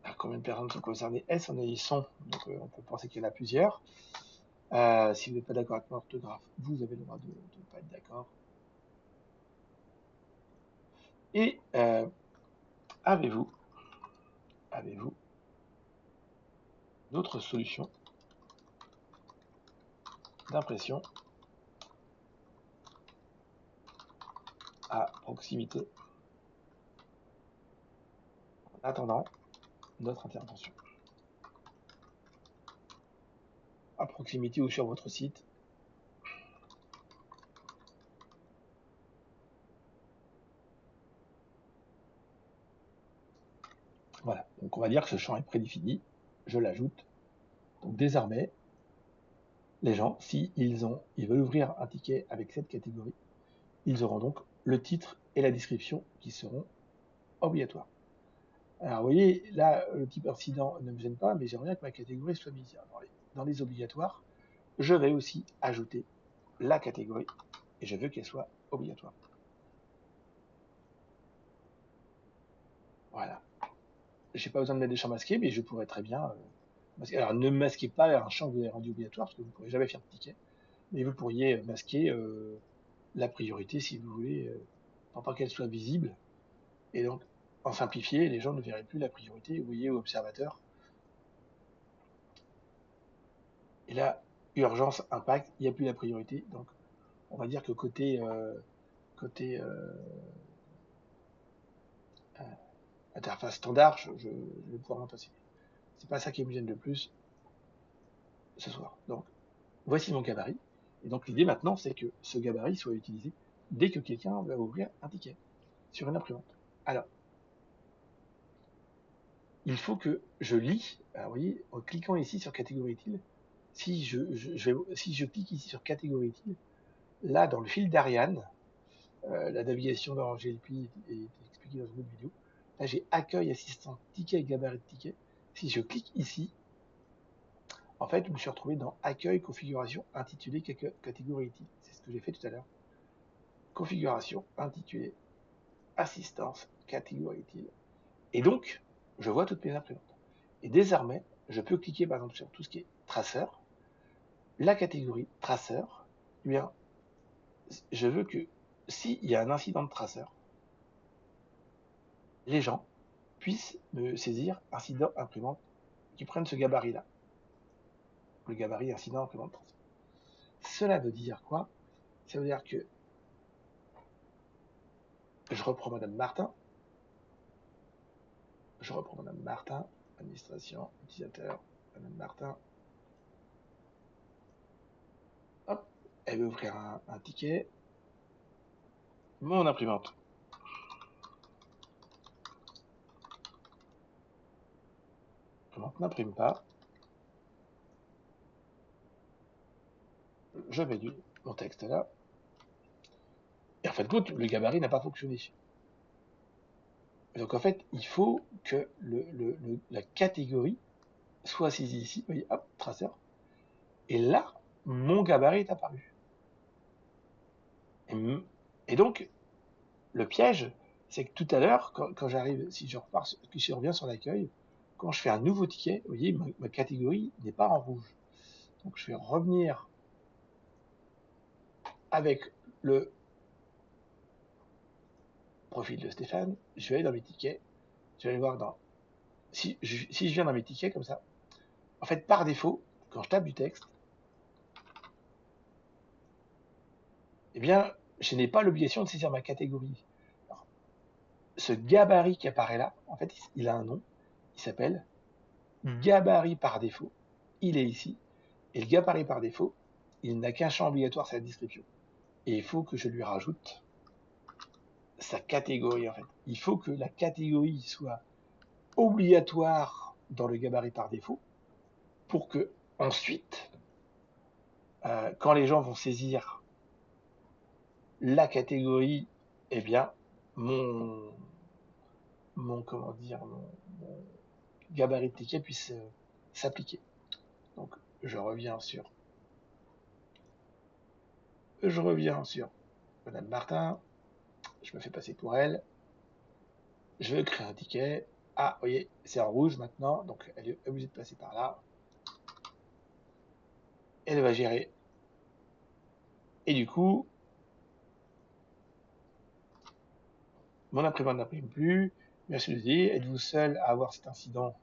Alors, combien de personnes sont concernées? S, on est sont, donc on peut penser qu'il y en a plusieurs. Si vous n'êtes pas d'accord avec l'orthographe, vous avez le droit de ne pas être d'accord. Et avez-vous d'autres solutions d'impression à proximité en attendant notre intervention? À proximité ou sur votre site. Voilà, donc on va dire que ce champ est prédéfini, je l'ajoute. Donc désormais, les gens, si ils veulent ouvrir un ticket avec cette catégorie, ils auront donc le titre et la description qui seront obligatoires. Alors vous voyez, là, le type incident ne me gêne pas, mais j'aimerais bien que ma catégorie soit mise dans les obligatoires. Je vais aussi ajouter la catégorie et je veux qu'elle soit obligatoire. Voilà. Je n'ai pas besoin de mettre des champs masqués, mais je pourrais très bien masquer. Alors ne masquez pas un champ que vous avez rendu obligatoire, parce que vous ne pourrez jamais faire de ticket, mais vous pourriez masquer la priorité si vous voulez, pour pas qu'elle soit visible. Et donc, en simplifié, les gens ne verraient plus la priorité, vous voyez, au observateur. Et là, urgence, impact, il n'y a plus la priorité, donc on va dire que côté interface standard, je vais pouvoir m'en passer. C'est pas ça qui me gêne le plus ce soir. Donc, voici mon gabarit. Et donc, l'idée maintenant, c'est que ce gabarit soit utilisé dès que quelqu'un va ouvrir un ticket sur une imprimante. Alors, il faut que je lis. Alors, vous voyez, en cliquant ici sur catégorie utile, si je clique ici sur catégorie utile, là, dans le fil d'Ariane, la navigation dans GLP est expliquée dans une autre vidéo. Là, j'ai accueil, assistant, ticket et gabarit de ticket. Si je clique ici, en fait, je me suis retrouvé dans accueil, configuration, intitulé, catégorie utile. C'est ce que j'ai fait tout à l'heure. Configuration, intitulé, assistance, catégorie utile. Et donc, je vois toutes mes imprimantes. Et désormais, je peux cliquer par exemple sur tout ce qui est traceur. La catégorie traceur, eh bien, je veux que s'il y a un incident de traceur, les gens puissent me saisir incident imprimante qui prennent ce gabarit-là. Le gabarit incident imprimante traceur. Cela veut dire quoi? Ça veut dire que je reprends Madame Martin. Je reprends Madame Martin, administration, utilisateur, Madame Martin. Hop, elle veut ouvrir un ticket. Mon imprimante. L'imprimante n'imprime pas. Je mets mon texte là. Et en fait, le gabarit n'a pas fonctionné. Donc en fait, il faut que la catégorie soit saisie ici. Vous voyez, hop, traceur. Et là, mon gabarit est apparu. Et donc, le piège, c'est que tout à l'heure, quand j'arrive, si je reviens sur l'accueil, quand je fais un nouveau ticket, vous voyez, ma catégorie n'est pas en rouge. Donc je vais revenir avec le profil de Stéphane, je vais aller dans mes tickets, je vais aller voir dans... Si je viens dans mes tickets comme ça, en fait, par défaut, quand je tape du texte, eh bien, je n'ai pas l'obligation de saisir ma catégorie. Alors, ce gabarit qui apparaît là, en fait, il a un nom, il s'appelle gabarit par défaut. Il est ici. Et le gabarit par défaut, il n'a qu'un champ obligatoire, c'est la description. Et il faut que je lui rajoute sa catégorie, en fait. Il faut que la catégorie soit obligatoire dans le gabarit par défaut pour que, ensuite, quand les gens vont saisir la catégorie, eh bien, mon comment dire, mon gabarit de ticket puisse s'appliquer. Donc, je reviens sur Madame Martin, je me fais passer pour elle, je veux créer un ticket. Ah, vous voyez, c'est en rouge maintenant, donc elle est obligée de passer par là. Elle va gérer. Et du coup, mon imprimante n'imprime plus. Merci de dire, êtes-vous seul à avoir cet incident?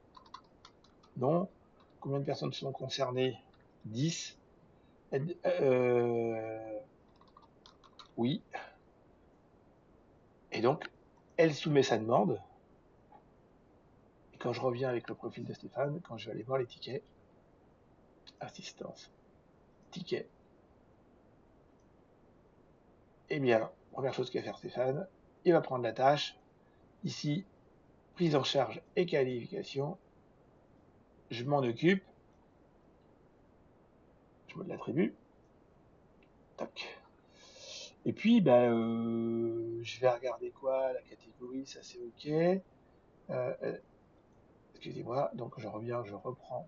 Non. Combien de personnes sont concernées? 10. Oui. Et donc, elle soumet sa demande. Et quand je reviens avec le profil de Stéphane, quand je vais aller voir les tickets, assistance, ticket, eh bien, première chose qu'à faire Stéphane, il va prendre la tâche. Ici, prise en charge et qualification. Je m'en occupe. Je me l'attribue. Tac. Et puis, je vais regarder quoi? La catégorie, ça c'est OK. Excusez-moi, donc je reviens, je reprends.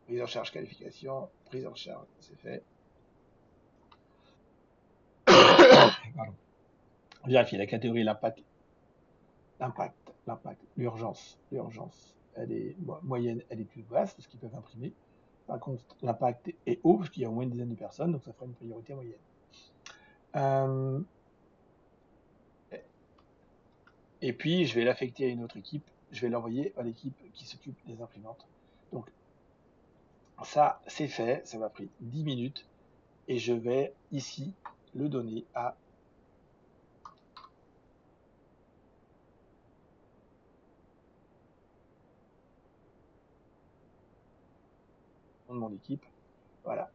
Prise en charge, qualification, prise en charge, c'est fait. Pardon. Vérifier la catégorie, l'impact, l'urgence, elle est moyenne, elle est plus basse parce qu'ils peuvent imprimer. Par contre, l'impact est haut parce qu'il y a au moins une dizaine de personnes, donc ça fera une priorité moyenne. Et puis, je vais l'affecter à une autre équipe. Je vais l'envoyer à l'équipe qui s'occupe des imprimantes. Donc, ça, c'est fait. Ça m'a pris 10 minutes. et je vais ici le donner à mon équipe. Voilà.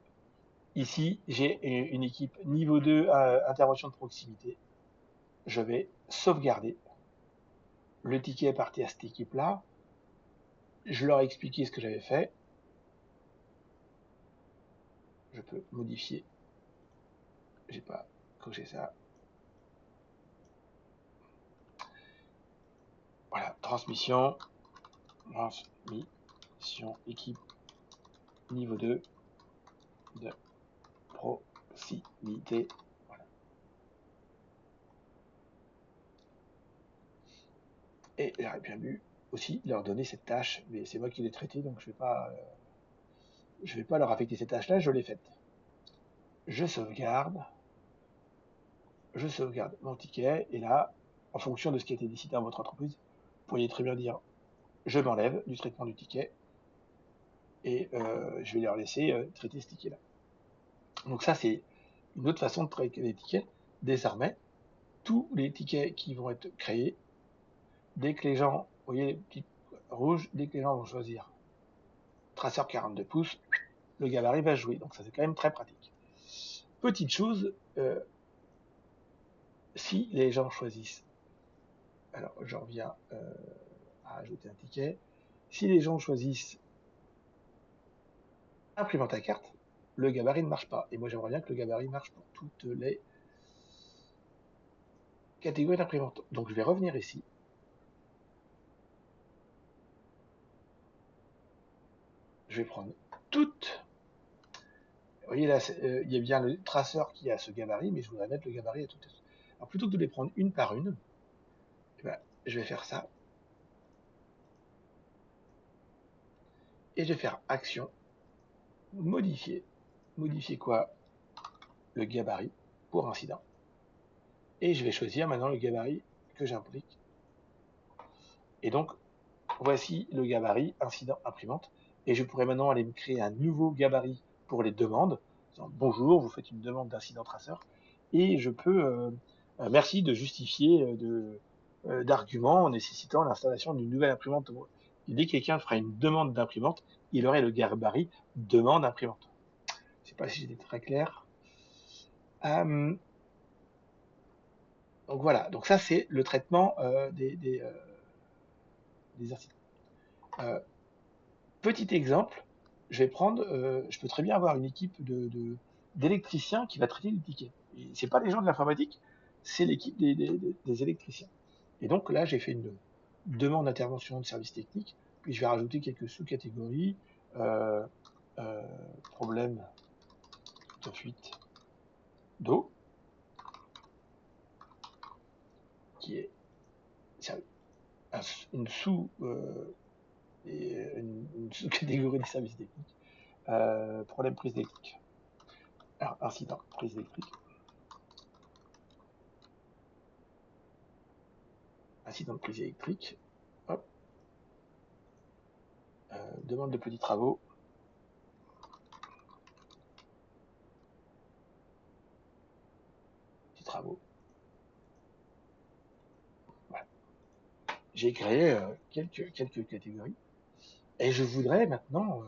Ici, j'ai une équipe niveau 2 intervention de proximité. Je vais sauvegarder. Le ticket est parti à cette équipe-là. Je leur ai expliqué ce que j'avais fait. Je peux modifier. J'ai pas coché ça. Voilà, transmission équipe niveau 2 de proximité. Voilà. Et j'aurais bien dû aussi leur donner cette tâche, mais c'est moi qui l'ai traité, donc je vais pas leur affecter cette tâche-là, je l'ai faite. Je sauvegarde mon ticket, et là, en fonction de ce qui a été décidé dans votre entreprise, vous pourriez très bien dire je m'enlève du traitement du ticket et je vais leur laisser traiter ce ticket-là. Donc ça, c'est une autre façon de traiter les tickets. Désormais, tous les tickets qui vont être créés, dès que les gens, vous voyez les petits rouges, dès que les gens vont choisir traceur 42 pouces, le gabarit va jouer. Donc ça, c'est quand même très pratique. Petite chose, si les gens choisissent, alors je reviens à ajouter un ticket, si les gens choisissent imprimante à carte, le gabarit ne marche pas. Et moi, j'aimerais bien que le gabarit marche pour toutes les catégories d'imprimantes. Donc je vais revenir ici. Je vais prendre toutes. Vous voyez là, il y a bien le traceur qui a ce gabarit, mais je voudrais mettre le gabarit à toutes. Alors plutôt que de les prendre une par une, eh ben, je vais faire ça. Et je vais faire action, modifier. Modifier quoi? Le gabarit pour incident. Et je vais choisir maintenant le gabarit que j'implique. Et donc, voici le gabarit incident imprimante. Et je pourrais maintenant aller me créer un nouveau gabarit pour les demandes. Bonjour, vous faites une demande d'incident traceur. Et je peux, merci de justifier d'arguments nécessitant l'installation d'une nouvelle imprimante. Et dès que quelqu'un fera une demande d'imprimante, il aurait le gabarit demande imprimante. Je ne sais pas si j'étais très clair. Donc voilà, donc ça c'est le traitement des incidents. Petit exemple, je vais prendre, je peux très bien avoir une équipe d'électriciens qui va traiter les tickets. C'est pas les gens de l'informatique, c'est l'équipe des électriciens. Et donc là, j'ai fait une demande d'intervention de service technique, puis je vais rajouter quelques sous-catégories, euh, euh, problème de fuite d'eau, qui est une une sous-catégorie des services techniques, problème prise électrique. Alors, incident, prise électrique. Incident de prise électrique. Hop. Demande de petits travaux. Petits travaux. Voilà. J'ai créé quelques catégories. Et je voudrais maintenant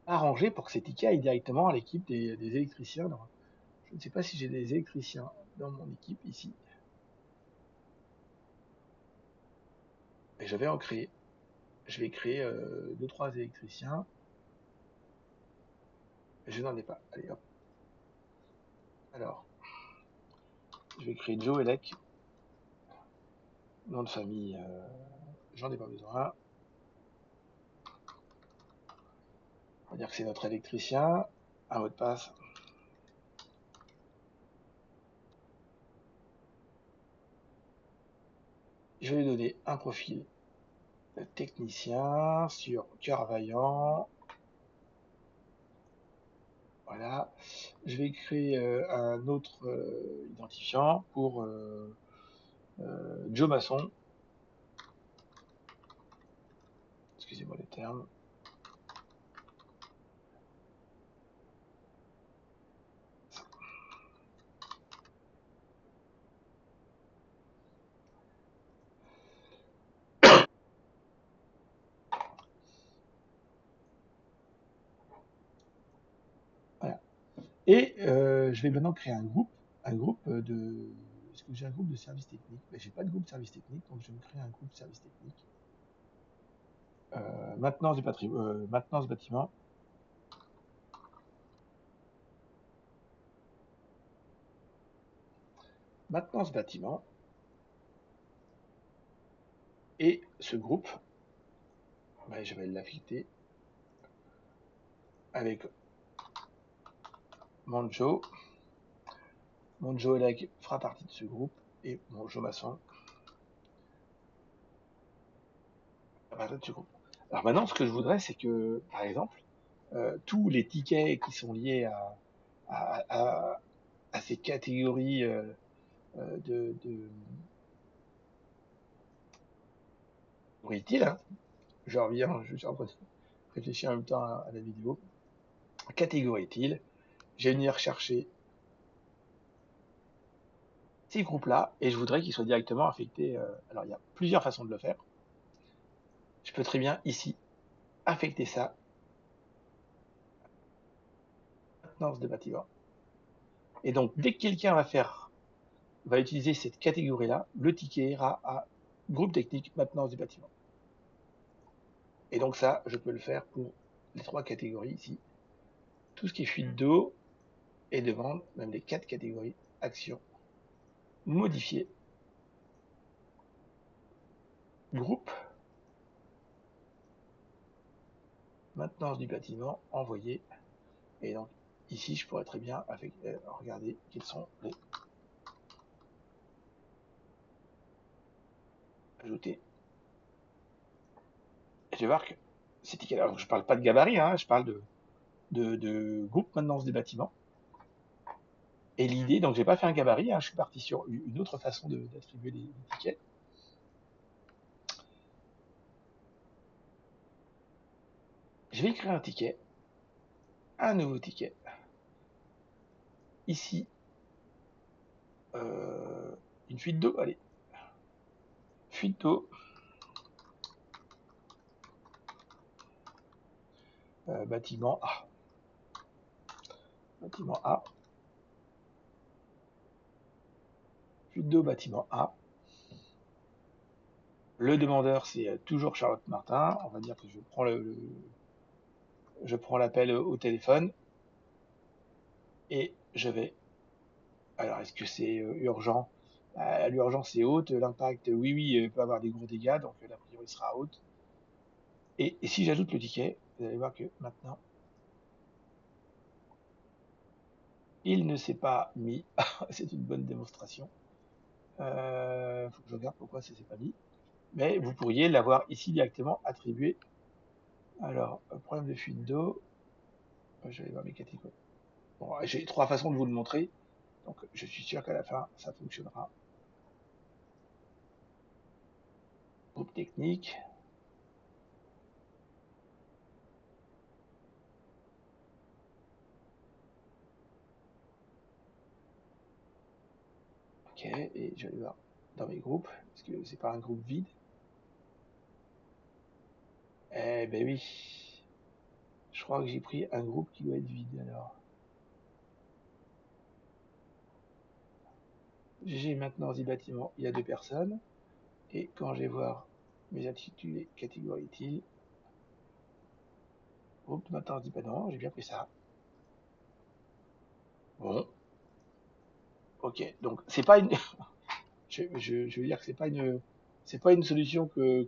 arranger pour que ces tickets aillent directement à l'équipe des électriciens. Je ne sais pas si j'ai des électriciens dans mon équipe ici. Et je vais en créer. Je vais créer 2-3 électriciens. Je n'en ai pas. Allez hop. Alors, je vais créer Joe Elec. Nom de famille, j'en ai pas besoin. On va dire que c'est notre électricien. Un mot de passe. Je vais lui donner un profil technicien sur cœur vaillant. Voilà. Je vais créer un autre identifiant pour Joe Masson. Excusez-moi les termes. Et je vais maintenant créer un groupe de... Est-ce que j'ai un groupe de service technique? Ben, j'ai pas de groupe de service technique, donc je vais me créer un groupe de service technique. Maintenance du patrimoine, maintenance bâtiment. Maintenance bâtiment. Et ce groupe, ben, je vais l'affecter avec Monjo. Monjo Eleg fera partie de ce groupe et Monjo Maçon fera partie de ce groupe. Alors maintenant, ce que je voudrais, c'est que, par exemple, tous les tickets qui sont liés à ces catégories de utiles, hein, je reviens, je suis en train de réfléchir en même temps à la vidéo. Catégorie utile, je vais venir chercher ces groupes-là et je voudrais qu'ils soient directement affectés. Alors, il y a plusieurs façons de le faire. Je peux très bien ici affecter ça maintenance de bâtiment. Et donc, dès que quelqu'un va utiliser cette catégorie-là, le ticket ira à groupe technique maintenance du bâtiment. Et donc ça, je peux le faire pour les 3 catégories ici. Tout ce qui est fuite d'eau et de vente, même les 4 catégories, action, modifier, groupe, maintenance du bâtiment, envoyer. Et donc ici, je pourrais très bien regarder quels sont les ajouter. Et je vais voir que ces tickets-là, alors je parle pas de gabarit, hein, je parle de groupe maintenance des bâtiments. Et l'idée, donc j'ai pas fait un gabarit, hein, je suis parti sur une autre façon d'attribuer les tickets. Je vais créer un ticket, un nouveau ticket. Ici, une fuite d'eau, allez. Fuite d'eau. Bâtiment A. Bâtiment A. Fuite d'eau, bâtiment A. Le demandeur, c'est toujours Charlotte Martin. On va dire que je prends l'appel au téléphone et je vais. Alors, est-ce que c'est urgent? L'urgence est haute, l'impact, oui, peut avoir des gros dégâts, donc la priori sera haute. Et si j'ajoute le ticket, vous allez voir que maintenant, il ne s'est pas mis. C'est une bonne démonstration. Faut que je regarde pourquoi ça s'est pas mis. Mais vous pourriez l'avoir ici directement attribué. Alors, problème de fuite d'eau. Je vais voir mes catégories. Bon, j'ai 3 façons de vous le montrer. Donc, je suis sûr qu'à la fin, ça fonctionnera. Groupe technique. Ok, et je vais voir dans mes groupes, parce que c'est pas un groupe vide. Eh ben oui. Je crois que j'ai pris un groupe qui doit être vide, alors. J'ai maintenant des bâtiments, il y a 2 personnes. Et quand je vais voir mes intitulés catégorie utile, groupe maintenant dit pas non, j'ai bien pris ça. Bon. Ok, donc c'est pas une. Je veux dire que c'est pas une solution que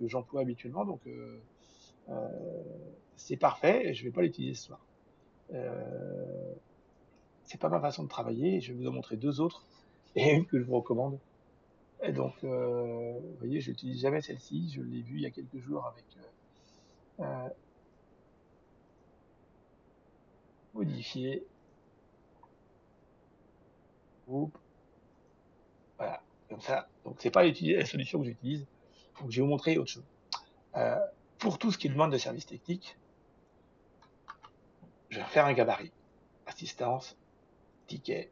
j'emploie habituellement, donc c'est parfait. Je vais pas l'utiliser ce soir. C'est pas ma façon de travailler. Je vais vous en montrer 2 autres et une que je vous recommande. Et donc, vous voyez, je n'utilise jamais celle-ci. Je l'ai vue il y a quelques jours avec modifier groupe. Voilà, comme ça. Donc, c'est pas la solution que j'utilise. Donc, je vais vous montrer autre chose. Euh, pour tout ce qui est demande de service technique, je vais faire un gabarit. Assistance, ticket,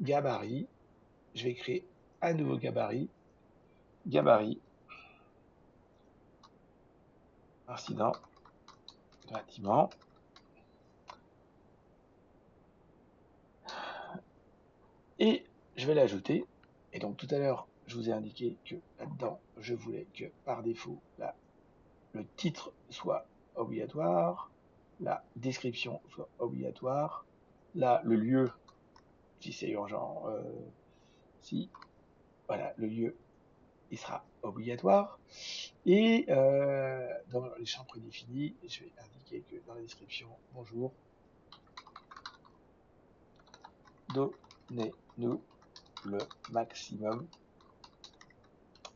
gabarit. Je vais créer un nouveau gabarit. Gabarit, incident, bâtiment. et je vais l'ajouter. Et donc tout à l'heure, je vous ai indiqué que là-dedans, je voulais que par défaut, là, le titre soit obligatoire, la description soit obligatoire, là, le lieu, si c'est urgent, si, voilà, le lieu, il sera obligatoire. Et dans les champs prédéfinis, je vais indiquer que dans la description, bonjour, donnez-nous le maximum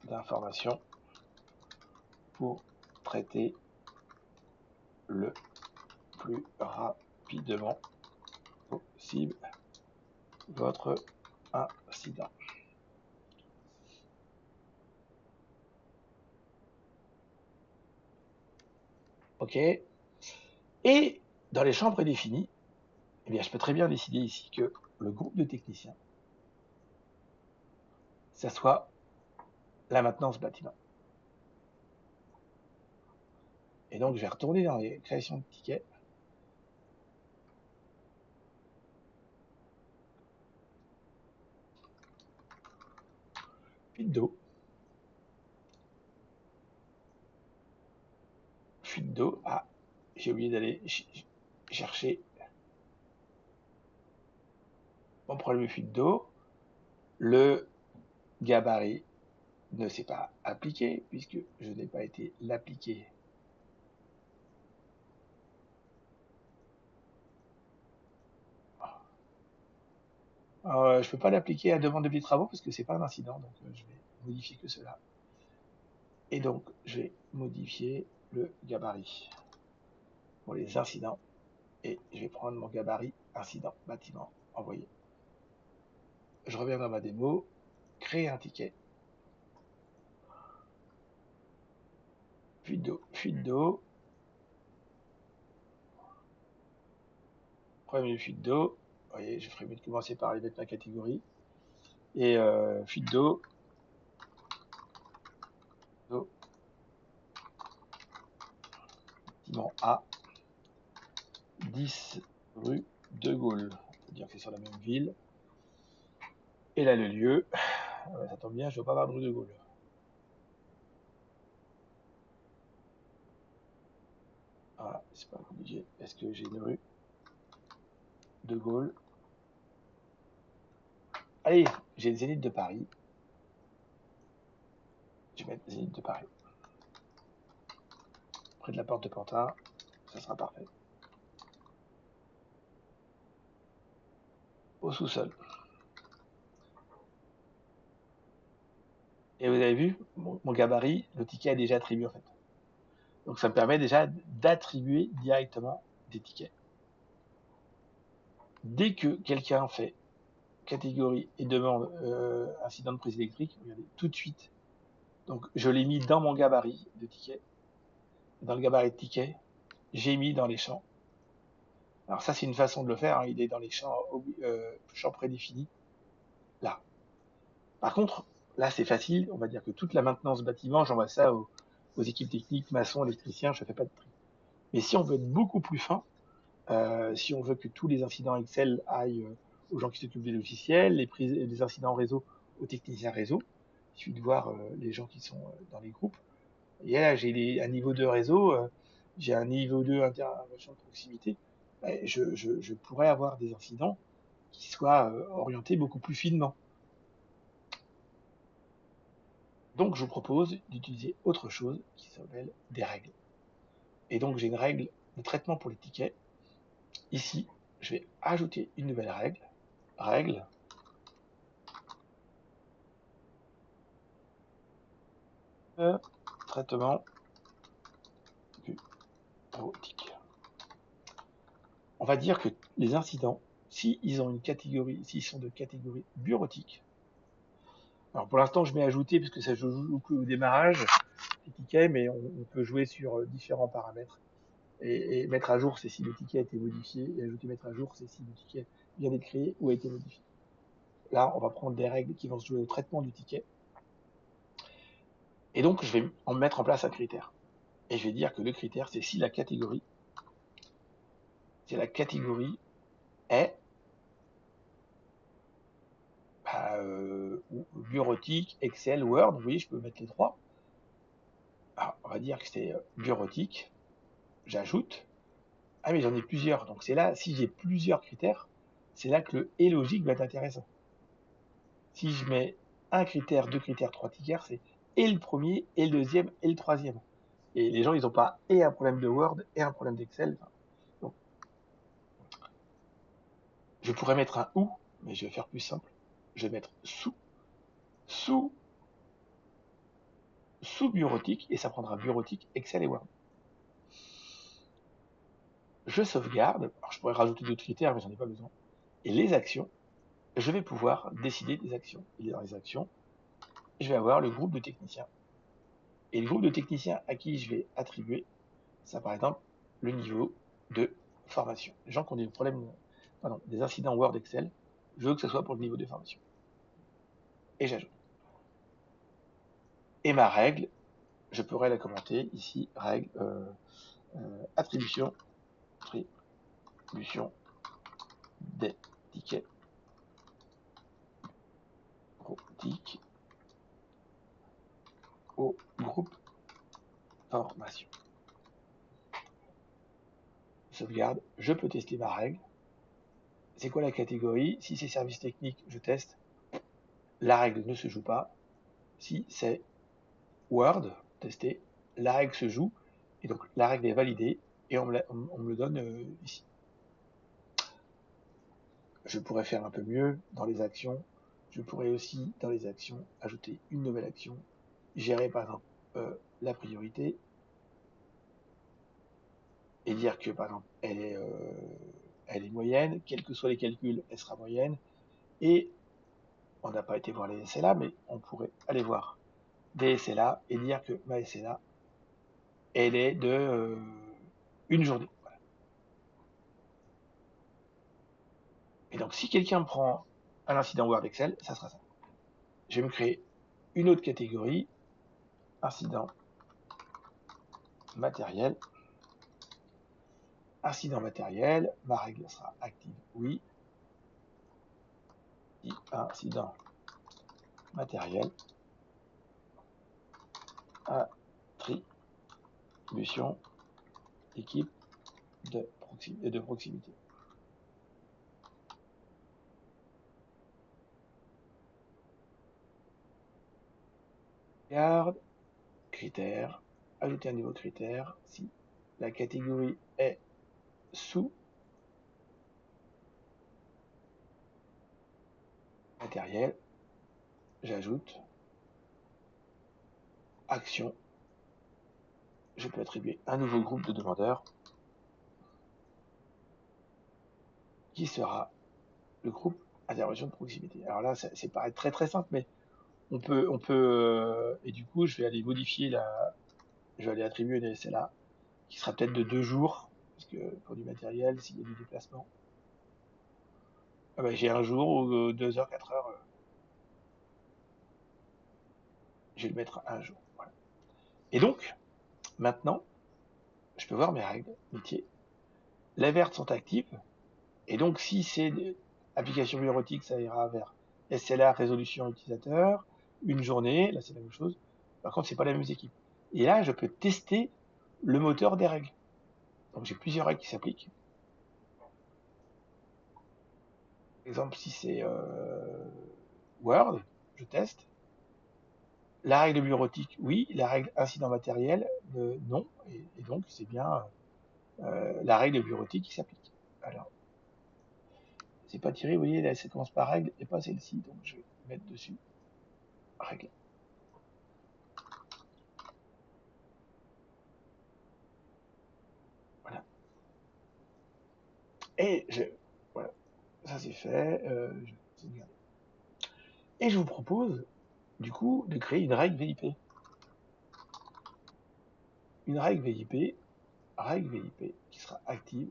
d'informations pour traiter le plus rapidement possible votre incident. OK. Et dans les champs prédéfinis, eh bien, je peux très bien décider ici que le groupe de techniciens, ça soit la maintenance bâtiment. Et donc, je vais retourner dans les créations de tickets. Fuite d'eau. Fuite d'eau. Ah, j'ai oublié d'aller chercher mon problème de fuite d'eau. Le gabarit ne s'est pas appliqué puisque je n'ai pas été l'appliquer. Je ne peux pas l'appliquer à demande de petits travaux parce que c'est pas un incident, donc je vais modifier que cela. Et donc, je vais modifier le gabarit pour les incidents. Et je vais prendre mon gabarit incident bâtiment envoyé. Je reviens dans ma démo, créer un ticket. Fuite d'eau, fuite d'eau. Problème de fuite d'eau. Vous voyez, je ferais mieux de commencer par aller mettre ma catégorie. Et fuite d'eau. Bâtiment A. 10 rue de Gaulle. On peut dire que c'est sur la même ville. Et là, le lieu. Ça tombe bien, je ne dois pas avoir de rue de Gaulle. Voilà, c'est pas compliqué. Est-ce que j'ai une rue de Gaulle? Allez, j'ai le Zénith de Paris. Je vais mettre Zénith de Paris. Près de la porte de Pantin, ça sera parfait. Au sous-sol. Et vous avez vu, mon gabarit, le ticket est déjà attribué en fait. Donc ça me permet déjà d'attribuer directement des tickets. Dès que quelqu'un fait catégorie et demande incident de prise électrique, regardez, tout de suite. Donc je l'ai mis dans mon gabarit de ticket. Dans le gabarit de ticket, j'ai mis dans les champs. Alors ça c'est une façon de le faire, hein, il est dans les champs prédéfinis. Là. Par contre, là c'est facile, on va dire que toute la maintenance bâtiment, j'envoie ça aux équipes techniques, maçons, électriciens, je ne fais pas de tri. Mais si on veut être beaucoup plus fin, si on veut que tous les incidents Excel aillent aux gens qui s'occupent des logiciels, les incidents réseau aux techniciens réseau, il suffit de voir les gens qui sont dans les groupes. Et là, j'ai un niveau 2 réseau, j'ai un niveau 2 intervention de proximité. Je pourrais avoir des incidents qui soient orientés beaucoup plus finement. Donc, je vous propose d'utiliser autre chose qui s'appelle des règles. Et donc, j'ai une règle de traitement pour les tickets. Ici, je vais ajouter une nouvelle règle. Règle. Traitement bureautique. On va dire que les incidents, s'ils ont une catégorie, s'ils sont de catégorie bureautique, alors pour l'instant je mets ajouter parce que ça joue beaucoup au démarrage, les tickets, mais on peut jouer sur différents paramètres. Et mettre à jour, c'est si le ticket a été modifié, et ajouter mettre à jour, c'est si le ticket vient d'être créé ou a été modifié. Là, on va prendre des règles qui vont se jouer au traitement du ticket. Et donc, je vais en mettre en place un critère. Et je vais dire que le critère, c'est si la catégorie est bureautique, Excel, Word, vous voyez, je peux mettre les trois. Alors, on va dire que c'est bureautique, j'ajoute. Ah mais j'en ai plusieurs, donc c'est là, si j'ai plusieurs critères, c'est là que le et logique va être intéressant. Si je mets un critère, deux critères, trois critères, c'est et le premier, et le deuxième, et le troisième. Et les gens, ils n'ont pas et un problème de Word, et un problème d'Excel. Donc, je pourrais mettre un ou, mais je vais faire plus simple. Je vais mettre sous, sous bureautique, et ça prendra bureautique, Excel et Word. Je sauvegarde, alors je pourrais rajouter d'autres critères, mais j'en ai pas besoin. Et les actions, je vais pouvoir décider des actions. Et dans les actions, je vais avoir le groupe de techniciens. Et le groupe de techniciens à qui je vais attribuer, ça par exemple, le niveau de formation. Les gens qui ont des problèmes, des incidents Word Excel, je veux que ce soit pour le niveau de formation. Et j'ajoute. Et ma règle, je pourrais la commenter ici, règle, attribution des tickets bureautiques au groupe formation. Sauvegarde, je peux tester ma règle. C'est quoi la catégorie? Si c'est service technique, je teste. La règle ne se joue pas. Si c'est Word, tester, la règle se joue. Et donc la règle est validée et on me le donne ici. Je pourrais faire un peu mieux dans les actions. Je pourrais aussi, dans les actions, ajouter une nouvelle action. Gérer par exemple la priorité. Et dire que par exemple elle est moyenne, quels que soient les calculs, elle sera moyenne. Et on n'a pas été voir les SLA, mais on pourrait aller voir des SLA et dire que ma SLA, elle est de une journée. Voilà. Et donc si quelqu'un prend un incident Word Excel, ça sera ça. Je vais me créer une autre catégorie, incident matériel. Incident matériel, ma règle sera active, oui. Incident matériel, attribution, équipe de proximité. Garde, critère, ajouter un nouveau critère, si la catégorie est sous matériel, j'ajoute action, je peux attribuer un nouveau groupe de demandeurs qui sera le groupe intervention de proximité. Alors là, c'est paraît très très simple, mais on peut et du coup, je vais aller modifier je vais aller attribuer une SLA qui sera peut-être de 2 jours, parce que pour du matériel, s'il y a du déplacement, j'ai un jour ou 2 heures, 4 heures, je vais le mettre un jour. Voilà. Et donc, maintenant, je peux voir mes règles métiers. Les vertes sont actives, et donc si c'est application bureautique, ça ira vers SLA, résolution utilisateur, une journée, là c'est la même chose. Par contre, c'est pas la même équipe. Et là, je peux tester le moteur des règles. Donc j'ai plusieurs règles qui s'appliquent. Par exemple, si c'est Word, je teste. La règle bureautique, oui. La règle incident matériel, non. Et donc, c'est bien la règle bureautique qui s'applique. Alors, c'est pas tiré, vous voyez, la séquence par règle et pas celle-ci. Donc, je vais mettre dessus règle. Voilà. Et voilà, ça c'est fait. Et je vous propose, du coup, de créer une règle VIP. Une règle VIP qui sera active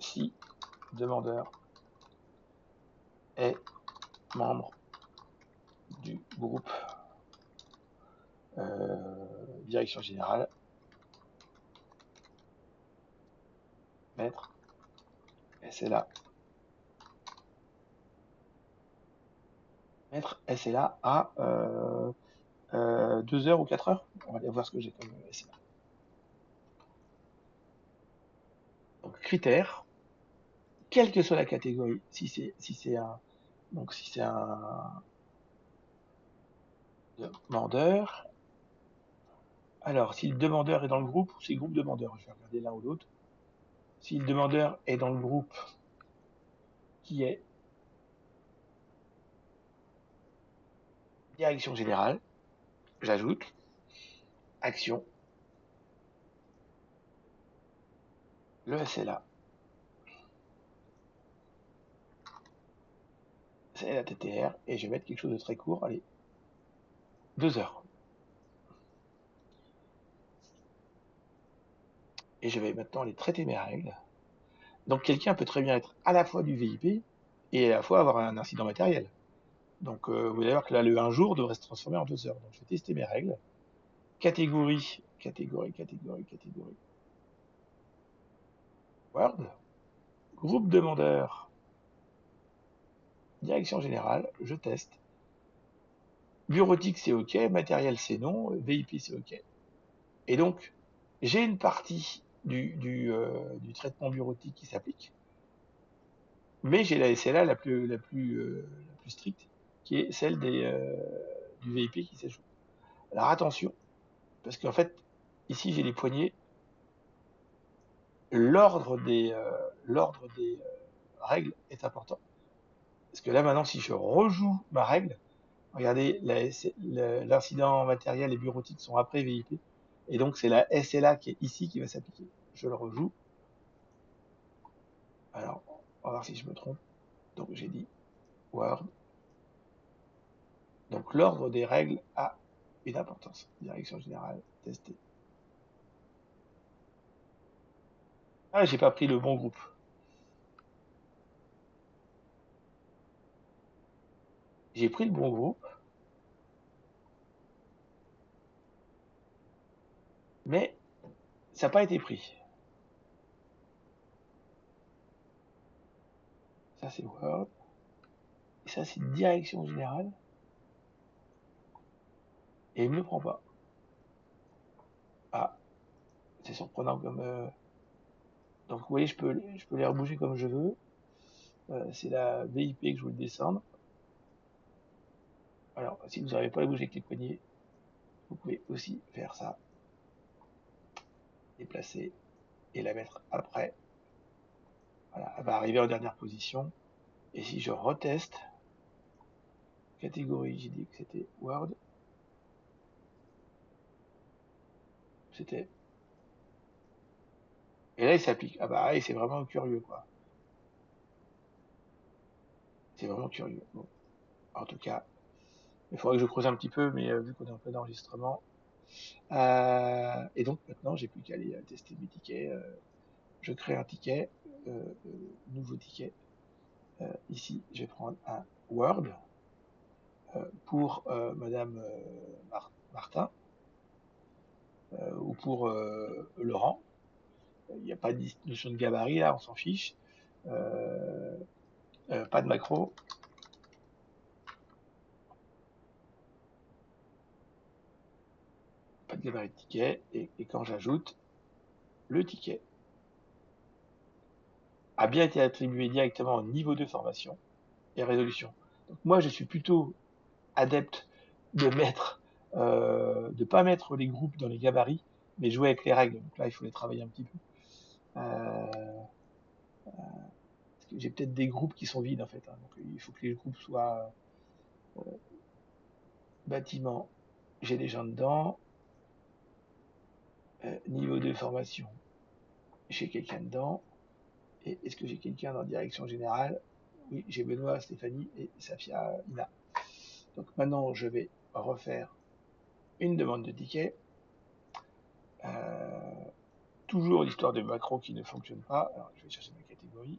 si demandeur est membre du groupe direction générale, maître, et c'est là. mettre SLA à 2 heures ou 4 heures. On va aller voir ce que j'ai comme SLA. Donc critères, quelle que soit la catégorie, si c'est un demandeur. Alors, si le demandeur est dans le groupe, c'est groupe demandeur. Je vais regarder l'un ou l'autre. Si le demandeur est dans le groupe qui est direction générale, j'ajoute action, le SLA, c'est la TTR, et je vais mettre quelque chose de très court, allez, 2 heures. Et je vais maintenant aller traiter mes règles. Donc quelqu'un peut très bien être à la fois du VIP et à la fois avoir un incident matériel. Donc vous allez voir que là, le 1 jour devrait se transformer en 2 heures. Donc je vais tester mes règles. Catégorie. Word. Groupe demandeur. Direction générale. Je teste. Bureautique, c'est OK. Matériel, c'est non. VIP, c'est OK. Et donc, j'ai une partie du traitement bureautique qui s'applique, mais j'ai la SLA la plus stricte, qui est celle du VIP qui s'ajoute. Alors attention, parce qu'en fait, ici j'ai les poignées, l'ordre des règles est important. Parce que là maintenant, si je rejoue ma règle, regardez, l'incident matériel et bureautique sont après VIP, et donc c'est la SLA qui est ici qui va s'appliquer. Je le rejoue. Alors, on va voir si je me trompe. Donc j'ai dit Word. Donc l'ordre des règles a une importance. Direction générale, tester. Ah, j'ai pas pris le bon groupe. J'ai pris le bon groupe, mais ça n'a pas été pris. Ça c'est Word. Et ça c'est direction générale. Et il me le prend pas. Ah, c'est surprenant comme. Donc vous voyez, je peux les rebouger comme je veux. C'est la VIP que je voulais descendre. Alors, si vous n'arrivez pas à les bouger avec les poignets, vous pouvez aussi faire ça. Déplacer et la mettre après. Voilà, elle va arriver en dernière position. Et si je reteste, catégorie, j'ai dit que c'était Word. C'était. Et là, il s'applique. Ah bah, c'est vraiment curieux, quoi. C'est vraiment curieux. Bon, en tout cas, il faudrait que je creuse un petit peu, mais vu qu'on est en plein enregistrement. Et donc, maintenant, j'ai plus qu'à aller tester mes tickets. Je crée un ticket, nouveau ticket. Ici, je vais prendre un Word pour Madame Martin ou pour Laurent. Il n'y a pas de notion de gabarit là, on s'en fiche. Pas de macro. Pas de gabarit de ticket. Et quand j'ajoute, le ticket a bien été attribué directement au niveau de formation et résolution. Donc moi, je suis plutôt adepte de pas mettre les groupes dans les gabarits, mais jouer avec les règles. Donc là, il faut les travailler un petit peu. Parce que j'ai peut-être des groupes qui sont vides en fait. Donc il faut que les groupes soient bâtiment. J'ai des gens dedans. Niveau de formation. J'ai quelqu'un dedans. Et est-ce que j'ai quelqu'un dans direction générale? Oui, j'ai Benoît, Stéphanie et Safia Ina. Donc maintenant, je vais refaire une demande de ticket. Toujours l'histoire de macro qui ne fonctionne pas. Alors, je vais chercher ma catégorie.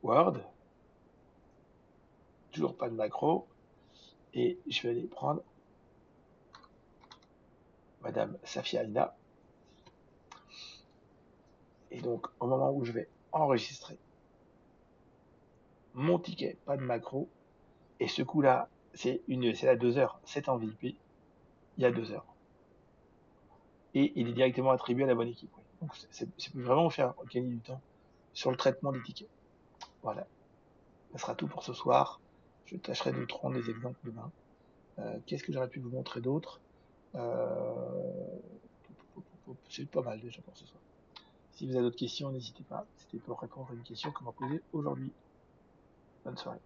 Word. Toujours pas de macro. Et je vais aller prendre Madame Safia Ina. Et donc, au moment où je vais enregistrer mon ticket, pas de macro, Et ce coup-là, c'est à 2 heures. C'est en VIP, il y a 2 heures. Et il est directement attribué à la bonne équipe. Oui. Donc c'est vraiment vous faire gagner du temps sur le traitement des tickets. Voilà. Ça sera tout pour ce soir. Je tâcherai de vous rendre des exemples demain. Qu'est-ce que j'aurais pu vous montrer d'autre? euh... C'est pas mal déjà pour ce soir. Si vous avez d'autres questions, n'hésitez pas. C'était pour répondre à une question qu'on m'a posée aujourd'hui. Bonne soirée.